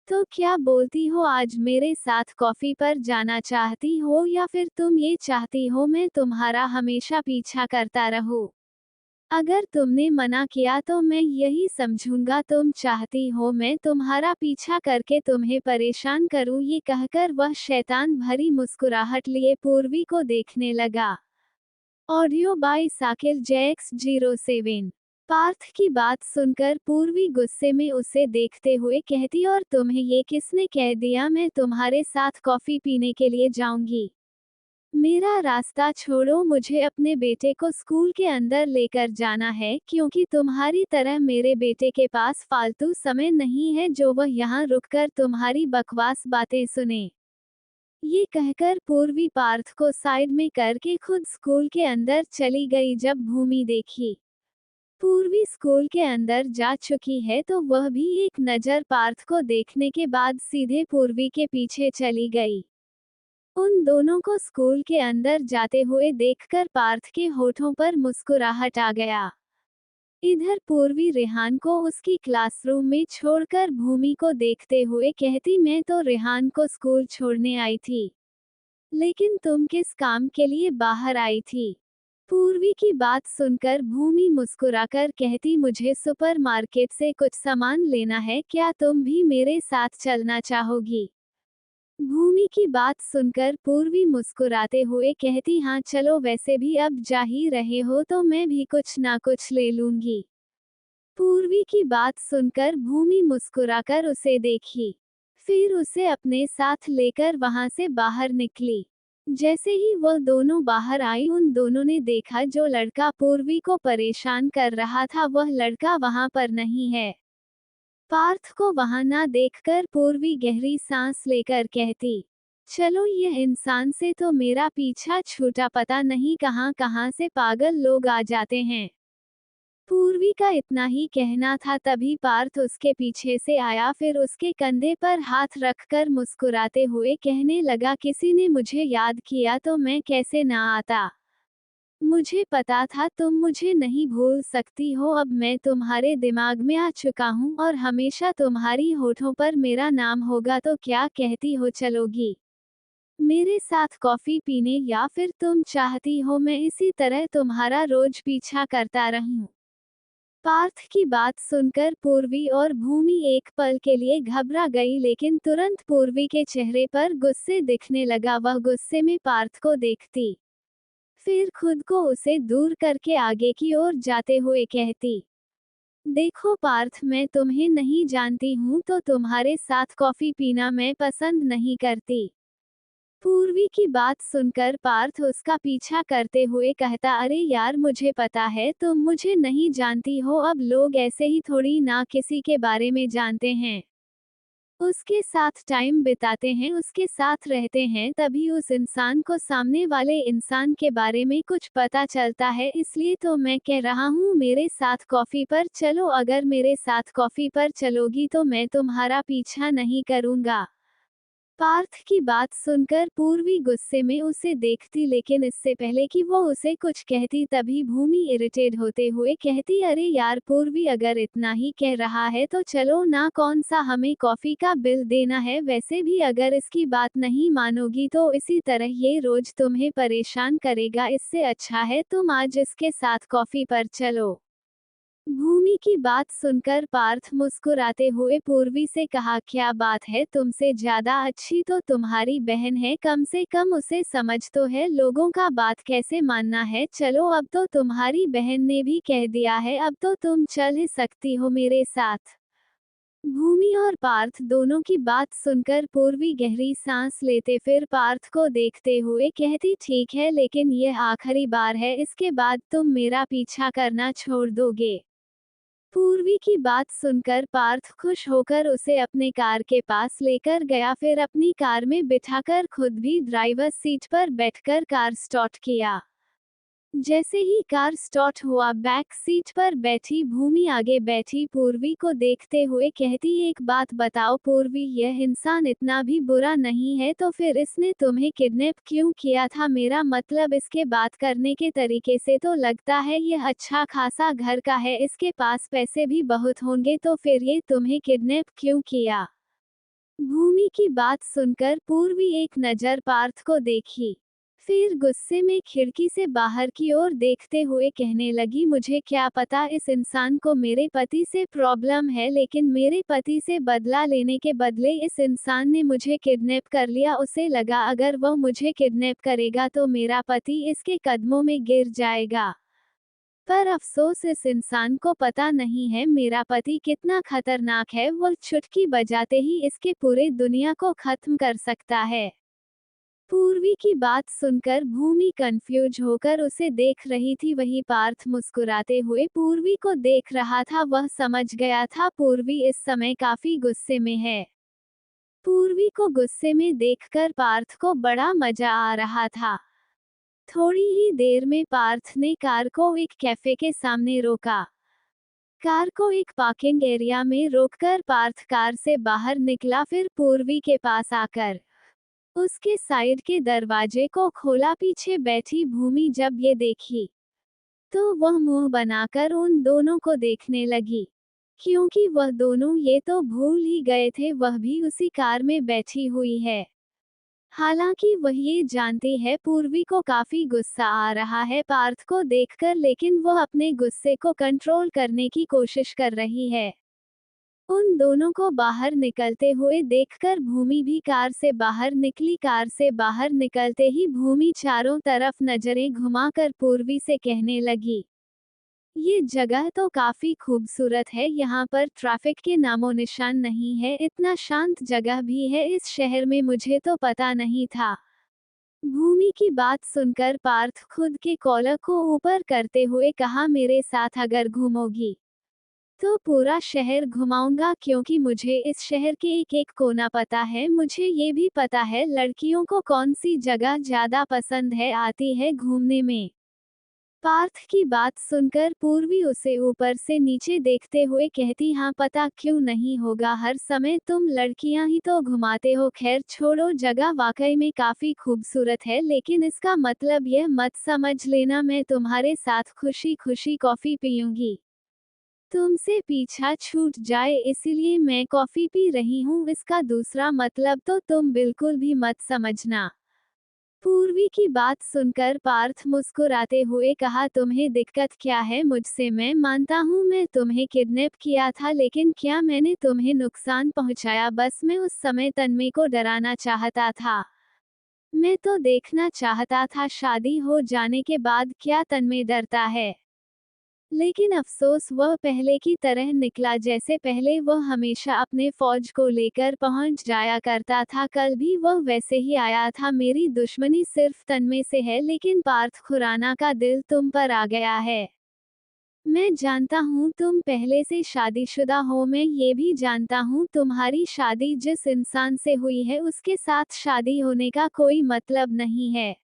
S1: तो क्या बोलती हो, आज मेरे साथ कॉफी पर जाना चाहती हो या फिर तुम ये चाहती हो मैं तुम्हारा हमेशा पीछा करता रहूं? अगर तुमने मना किया तो मैं यही समझूंगा तुम चाहती हो मैं तुम्हारा पीछा करके तुम्हें परेशान करूं। ये कहकर वह शैतान भरी मुस्कुराहट लिए पूर्वी को देखने लगा। Audio by Sakil Jax 07। Parth की बात सुनकर पूर्वी गुस्से में उसे देखते हुए कहती, और तुम्हें ये किसने कह दिया मैं तुम्हारे साथ कॉफी पीने के लिए जाऊंगी? मेरा रास्ता छोड़ो, मुझे अपने बेटे को स्कूल के अंदर लेकर जाना है, क्योंकि तुम्हारी तरह मेरे बेटे के पास फालतू समय नहीं है जो वह यहाँ रुककर तुम्हारी बकवास बातें सुने। ये कहकर पूर्वी पार्थ को साइड में करके खुद स्कूल के अंदर चली गई। जब भूमि देखी पूर्वी स्कूल के अंदर जा चुकी है तो वह भी एक नज़र पार्थ को देखने के बाद सीधे पूर्वी के पीछे चली गई। उन दोनों को स्कूल के अंदर जाते हुए देखकर पार्थ के होठों पर मुस्कुराहट आ गया। इधर पूर्वी रेहान को उसकी क्लासरूम में छोड़कर भूमि को देखते हुए कहती, मैं तो रेहान को स्कूल छोड़ने आई थी, लेकिन तुम किस काम के लिए बाहर आई थी? पूर्वी की बात सुनकर भूमि मुस्कुराकर कहती, मुझे सुपरमार्केट से कुछ सामान लेना है, क्या तुम भी मेरे साथ चलना चाहोगी? भूमि की बात सुनकर पूर्वी मुस्कुराते हुए कहती, हाँ चलो, वैसे भी अब जा ही रहे हो तो मैं भी कुछ ना कुछ ले लूंगी। पूर्वी की बात सुनकर भूमि मुस्कुराकर उसे देखी, फिर उसे अपने साथ लेकर वहां से बाहर निकली। जैसे ही वह दोनों बाहर आई, उन दोनों ने देखा जो लड़का पूर्वी को परेशान कर रहा था वह लड़का वहां पर नहीं है। पार्थ को वहां ना देखकर पूर्वी गहरी सांस लेकर कहती, चलो, यह इंसान से तो मेरा पीछा छूटा, पता नहीं कहां कहां से पागल लोग आ जाते हैं। पूर्वी का इतना ही कहना था, तभी पार्थ उसके पीछे से आया, फिर उसके कंधे पर हाथ रखकर मुस्कुराते हुए कहने लगा, किसी ने मुझे याद किया तो मैं कैसे ना आता। मुझे पता था तुम मुझे नहीं भूल सकती हो, अब मैं तुम्हारे दिमाग में आ चुका हूँ और हमेशा तुम्हारी होठों पर मेरा नाम होगा, तो क्या कहती हो, चलोगी मेरे साथ कॉफी पीने या फिर तुम चाहती हो मैं इसी तरह तुम्हारा रोज पीछा करता रहूं? पार्थ की बात सुनकर पूर्वी और भूमि एक पल के लिए घबरा गई, लेकिन तुरंत पूर्वी के चेहरे पर गुस्से दिखने लगा। वह गुस्से में पार्थ को देखती, फिर खुद को उसे दूर करके आगे की ओर जाते हुए कहती, देखो पार्थ, मैं तुम्हें नहीं जानती हूँ तो तुम्हारे साथ कॉफी पीना मैं पसंद नहीं करती। पूर्वी की बात सुनकर पार्थ उसका पीछा करते हुए कहता, अरे यार, मुझे पता है तुम मुझे नहीं जानती हो, अब लोग ऐसे ही थोड़ी ना किसी के बारे में जानते हैं। उसके साथ टाइम बिताते हैं, उसके साथ रहते हैं, तभी उस इंसान को सामने वाले इंसान के बारे में कुछ पता चलता है। इसलिए तो मैं कह रहा हूँ मेरे साथ कॉफी पर चलो, अगर मेरे साथ कॉफी पर चलोगी तो मैं तुम्हारा पीछा नहीं करूँगा। पार्थ की बात सुनकर पूर्वी गुस्से में उसे देखती, लेकिन इससे पहले कि वो उसे कुछ कहती तभी भूमि इरिटेट होते हुए कहती, अरे यार पूर्वी, अगर इतना ही कह रहा है तो चलो ना, कौन सा हमें कॉफी का बिल देना है, वैसे भी अगर इसकी बात नहीं मानोगी तो इसी तरह ये रोज तुम्हें परेशान करेगा, इससे अच्छा है तुम आज इसके साथ कॉफी पर चलो। भूमि की बात सुनकर पार्थ मुस्कुराते हुए पूर्वी से कहा, क्या बात है, तुमसे ज्यादा अच्छी तो तुम्हारी बहन है, कम से कम उसे समझ तो है लोगों का बात कैसे मानना है। चलो, अब तो तुम्हारी बहन ने भी कह दिया है, अब तो तुम चल ही सकती हो मेरे साथ। भूमि और पार्थ दोनों की बात सुनकर पूर्वी गहरी सांस लेते फिर पार्थ को देखते हुए कहती, ठीक है, लेकिन यह आखिरी बार है, इसके बाद तुम मेरा पीछा करना छोड़ दोगे। पूर्वी की बात सुनकर पार्थ खुश होकर उसे अपने कार के पास लेकर गया, फिर अपनी कार में बिठाकर खुद भी ड्राइवर सीट पर बैठकर कार स्टार्ट किया। जैसे ही कार स्टार्ट हुआ, बैक सीट पर बैठी भूमि आगे बैठी पूर्वी को देखते हुए कहती, एक बात बताओ पूर्वी, यह इंसान इतना भी बुरा नहीं है तो फिर इसने तुम्हें किडनैप क्यों किया था? मेरा मतलब इसके बात करने के तरीके से तो लगता है यह अच्छा खासा घर का है, इसके पास पैसे भी बहुत होंगे, तो फिर ये तुम्हें किडनैप क्यों किया? भूमि की बात सुनकर पूर्वी एक नजर पार्थ को देखी, फिर गुस्से में खिड़की से बाहर की ओर देखते हुए कहने लगी, मुझे क्या पता इस इंसान को मेरे पति से प्रॉब्लम है, लेकिन मेरे पति से बदला लेने के बदले इस इंसान ने मुझे किडनैप कर लिया। उसे लगा अगर वह मुझे किडनैप करेगा तो मेरा पति इसके कदमों में गिर जाएगा। पर अफसोस इस इंसान को पता नहीं है मेरा पति कितना खतरनाक है, वो चुटकी बजाते ही इसके पूरे दुनिया को खत्म कर सकता है। पूर्वी की बात सुनकर भूमि कंफ्यूज होकर उसे देख रही थी, वही पार्थ मुस्कुराते हुए पूर्वी को देख रहा था। वह समझ गया था पूर्वी इस समय काफी गुस्से में है। पूर्वी को गुस्से में देखकर पार्थ को बड़ा मजा आ रहा था। थोड़ी ही देर में पार्थ ने कार को एक कैफे के सामने रोका। कार को एक पार्किंग एरिया में रोककर पार्थ कार से बाहर निकला, फिर पूर्वी के पास आकर उसके साइड के दरवाजे को खोला। पीछे बैठी भूमि जब ये देखी तो वह मुंह बनाकर उन दोनों को देखने लगी, क्योंकि वह दोनों ये तो भूल ही गए थे वह भी उसी कार में बैठी हुई है। हालांकि वह ये जानती है पूर्वी को काफी गुस्सा आ रहा है पार्थ को देखकर, लेकिन वह अपने गुस्से को कंट्रोल करने की कोशिश कर रही है। उन दोनों को बाहर निकलते हुए देखकर भूमि भी कार से बाहर निकली। कार से बाहर निकलते ही भूमि चारों तरफ नजरें घुमाकर पूर्वी से कहने लगी, ये जगह तो काफी खूबसूरत है, यहाँ पर ट्रैफिक के नामो निशान नहीं है, इतना शांत जगह भी है इस शहर में, मुझे तो पता नहीं था। भूमि की बात सुनकर पार्थ खुद के कॉलर को ऊपर करते हुए कहा, मेरे साथ अगर घूमोगी तो पूरा शहर घुमाऊंगा, क्योंकि मुझे इस शहर के एक एक कोना पता है। मुझे ये भी पता है लड़कियों को कौन सी जगह ज्यादा पसंद है, आती है घूमने में। पार्थ की बात सुनकर पूर्वी उसे ऊपर से नीचे देखते हुए कहती, हाँ पता क्यों नहीं होगा, हर समय तुम लड़कियां ही तो घुमाते हो। खैर छोड़ो, जगह वाकई में काफी खूबसूरत है, लेकिन इसका मतलब यह मत समझ लेना मैं तुम्हारे साथ खुशी खुशी कॉफी पीऊंगी। तुमसे पीछा छूट जाए इसीलिए मैं कॉफी पी रही हूँ, इसका दूसरा मतलब तो तुम बिल्कुल भी मत समझना। पूर्वी की बात सुनकर पार्थ मुस्कुराते हुए कहा, तुम्हें दिक्कत क्या है मुझसे? मैं मानता हूँ मैं तुम्हें किडनैप किया था, लेकिन क्या मैंने तुम्हें नुकसान पहुँचाया? बस मैं उस समय तन्मय को डराना चाहता था। मैं तो देखना चाहता था शादी हो जाने के बाद क्या तन्मय डरता है। लेकिन अफसोस वह पहले की तरह निकला जैसे पहले वह हमेशा अपने फौज को लेकर पहुंच जाया करता था, कल भी वह वैसे ही आया था। मेरी दुश्मनी सिर्फ तन्मय से है, लेकिन पार्थ खुराना का दिल तुम पर आ गया है। मैं जानता हूँ तुम पहले से शादीशुदा हो, मैं ये भी जानता हूँ तुम्हारी शादी जिस इंसान से हुई है उसके साथ शादी होने का कोई मतलब नहीं है।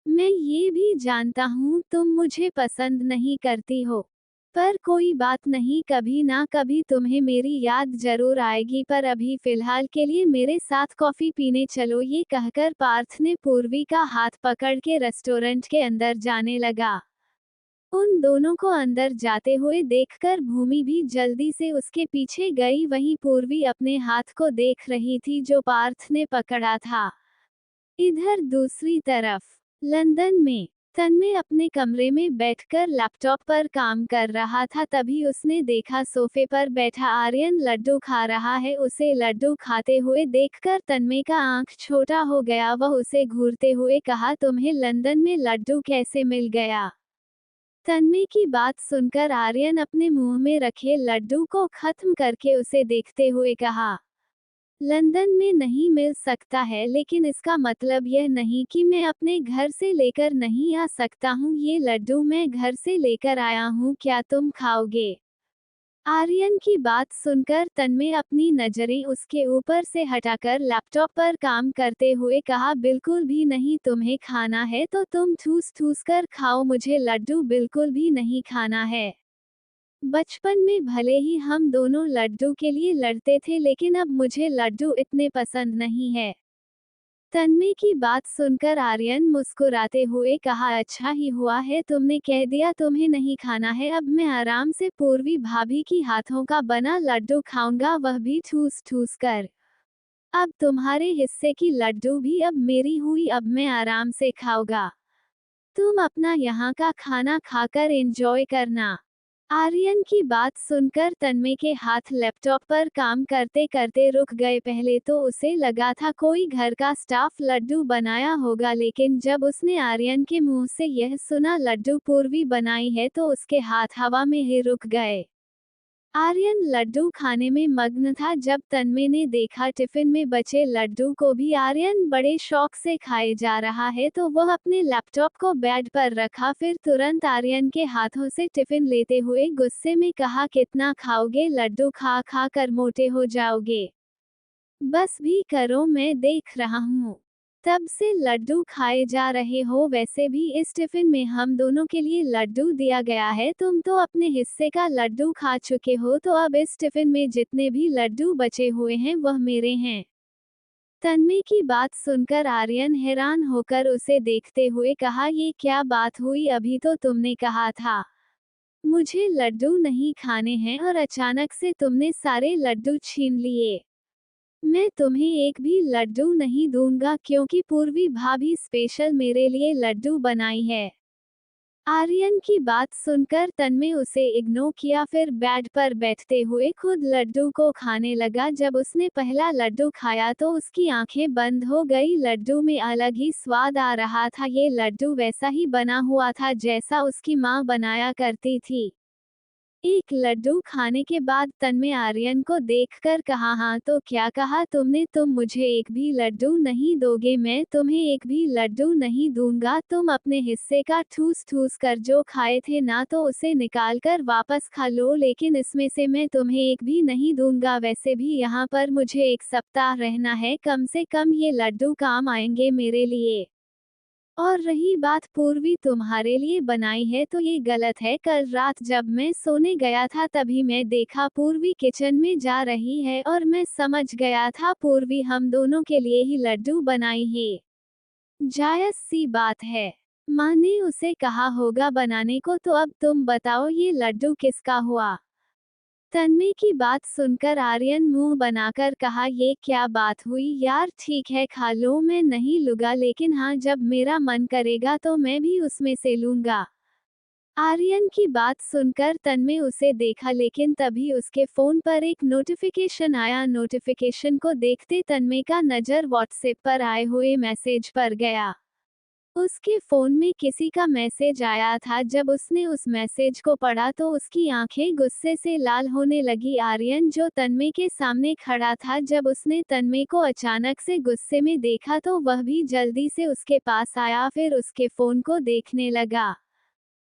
S1: मैं ये भी जानता हूँ तुम मुझे पसंद नहीं करती हो। पर कोई बात नहीं, कभी ना कभी तुम्हें मेरी याद जरूर आएगी, पर अभी फिलहाल के लिए मेरे साथ कॉफी पीने चलो। ये कहकर पार्थ ने पूर्वी का हाथ पकड़ के रेस्टोरेंट के अंदर जाने लगा। उन दोनों को अंदर जाते हुए देखकर भूमि भी जल्दी से उसके पीछे गई। वहीं पूर्वी अपने हाथ को देख रही थी जो पार्थ ने पकड़ा था। इधर दूसरी तरफ लंदन में तन्मय अपने कमरे में बैठकर लैपटॉप पर काम कर रहा था। तभी उसने देखा सोफे पर बैठा आर्यन लड्डू खा रहा है। उसे लड्डू खाते हुए देखकर तन्मय का आंख छोटा हो गया। वह उसे घूरते हुए कहा, तुम्हें लंदन में लड्डू कैसे मिल गया? तन्मय की बात सुनकर आर्यन अपने मुंह में रखे लड्डू को खत्म करके उसे देखते हुए कहा, लंदन में नहीं मिल सकता है, लेकिन इसका मतलब यह नहीं कि मैं अपने घर से लेकर नहीं आ सकता हूँ। ये लड्डू मैं घर से लेकर आया हूँ, क्या तुम खाओगे? आर्यन की बात सुनकर तन्मय अपनी नजरें उसके ऊपर से हटाकर लैपटॉप पर काम करते हुए कहा, बिल्कुल भी नहीं, तुम्हें खाना है तो तुम ठूस ठूस कर खाओ, मुझे लड्डू बिल्कुल भी नहीं खाना है। बचपन में भले ही हम दोनों लड्डू के लिए लड़ते थे, लेकिन अब मुझे लड्डू इतने पसंद नहीं है। तन्मय की बात सुनकर आर्यन मुस्कुराते हुए कहा, अच्छा ही हुआ है तुमने कह दिया तुम्हें नहीं खाना है। अब मैं आराम से पूर्वी भाभी की हाथों का बना लड्डू खाऊंगा, वह भी ठूस ठूस कर। अब तुम्हारे हिस्से की लड्डू भी अब मेरी हुई, अब मैं आराम से खाऊंगा। तुम अपना यहाँ का खाना खाकर एंजॉय करना। आर्यन की बात सुनकर तन्मय के हाथ लैपटॉप पर काम करते करते रुक गए। पहले तो उसे लगा था कोई घर का स्टाफ लड्डू बनाया होगा, लेकिन जब उसने आर्यन के मुंह से यह सुना लड्डू पूर्वी बनाई है तो उसके हाथ हवा में ही रुक गए। आर्यन लड्डू खाने में मग्न था। जब तन्मय ने देखा टिफिन में बचे लड्डू को भी आर्यन बड़े शौक से खाए जा रहा है, तो वह अपने लैपटॉप को बेड पर रखा, फिर तुरंत आर्यन के हाथों से टिफिन लेते हुए गुस्से में कहा, कितना खाओगे? लड्डू खा खा कर मोटे हो जाओगे। बस भी करो, मैं देख रहा हूँ तब से लड्डू खाए जा रहे हो। वैसे भी इस टिफिन में हम दोनों के लिए लड्डू दिया गया है, तुम तो अपने हिस्से का लड्डू खा चुके हो, तो अब इस टिफिन में जितने भी लड्डू बचे हुए हैं वह मेरे हैं। तन्मय की बात सुनकर आर्यन हैरान होकर उसे देखते हुए कहा, ये क्या बात हुई? अभी तो तुमने कहा था मुझे लड्डू नहीं खाने हैं और अचानक से तुमने सारे लड्डू छीन लिए। मैं तुम्हें एक भी लड्डू नहीं दूंगा, क्योंकि पूर्वी भाभी स्पेशल मेरे लिए लड्डू बनाई है। आर्यन की बात सुनकर तन्मय उसे इग्नोर किया, फिर बेड पर बैठते हुए खुद लड्डू को खाने लगा। जब उसने पहला लड्डू खाया तो उसकी आंखें बंद हो गई। लड्डू में अलग ही स्वाद आ रहा था। ये लड्डू वैसा ही बना हुआ था जैसा उसकी माँ बनाया करती थी। एक लड्डू खाने के बाद तन्मय आर्यन को देखकर कहा, हाँ तो क्या कहा तुमने? तुम मुझे एक भी लड्डू नहीं दोगे? मैं तुम्हें एक भी लड्डू नहीं दूंगा। तुम अपने हिस्से का ठूस ठूस कर जो खाए थे ना, तो उसे निकाल कर वापस खा लो, लेकिन इसमें से मैं तुम्हें एक भी नहीं दूंगा। वैसे भी यहाँ पर मुझे 1 सप्ताह रहना है, कम से कम ये लड्डू काम आएंगे मेरे लिए। और रही बात पूर्वी तुम्हारे लिए बनाई है, तो ये गलत है। कल रात जब मैं सोने गया था तभी मैं देखा पूर्वी किचन में जा रही है, और मैं समझ गया था पूर्वी हम दोनों के लिए ही लड्डू बनाई है। जायज सी बात है, माँ ने उसे कहा होगा बनाने को, तो अब तुम बताओ ये लड्डू किसका हुआ? तन्मय की बात सुनकर आर्यन मुंह बनाकर कहा, ये क्या बात हुई यार? ठीक है खा लो, मैं नहीं लूंगा, लेकिन हाँ जब मेरा मन करेगा तो मैं भी उसमें से लूंगा। आर्यन की बात सुनकर तन्मय उसे देखा, लेकिन तभी उसके फोन पर एक नोटिफिकेशन आया। नोटिफिकेशन को देखते तन्मय का नजर व्हाट्सएप पर आए हुए मैसेज पर गया। उसके फोन में किसी का मैसेज आया था। जब उसने उस मैसेज को पढ़ा तो उसकी आंखें गुस्से से लाल होने लगी। आर्यन जो तन्मय के सामने खड़ा था, जब उसने तन्मय को अचानक से गुस्से में देखा तो वह भी जल्दी से उसके पास आया, फिर उसके फोन को देखने लगा।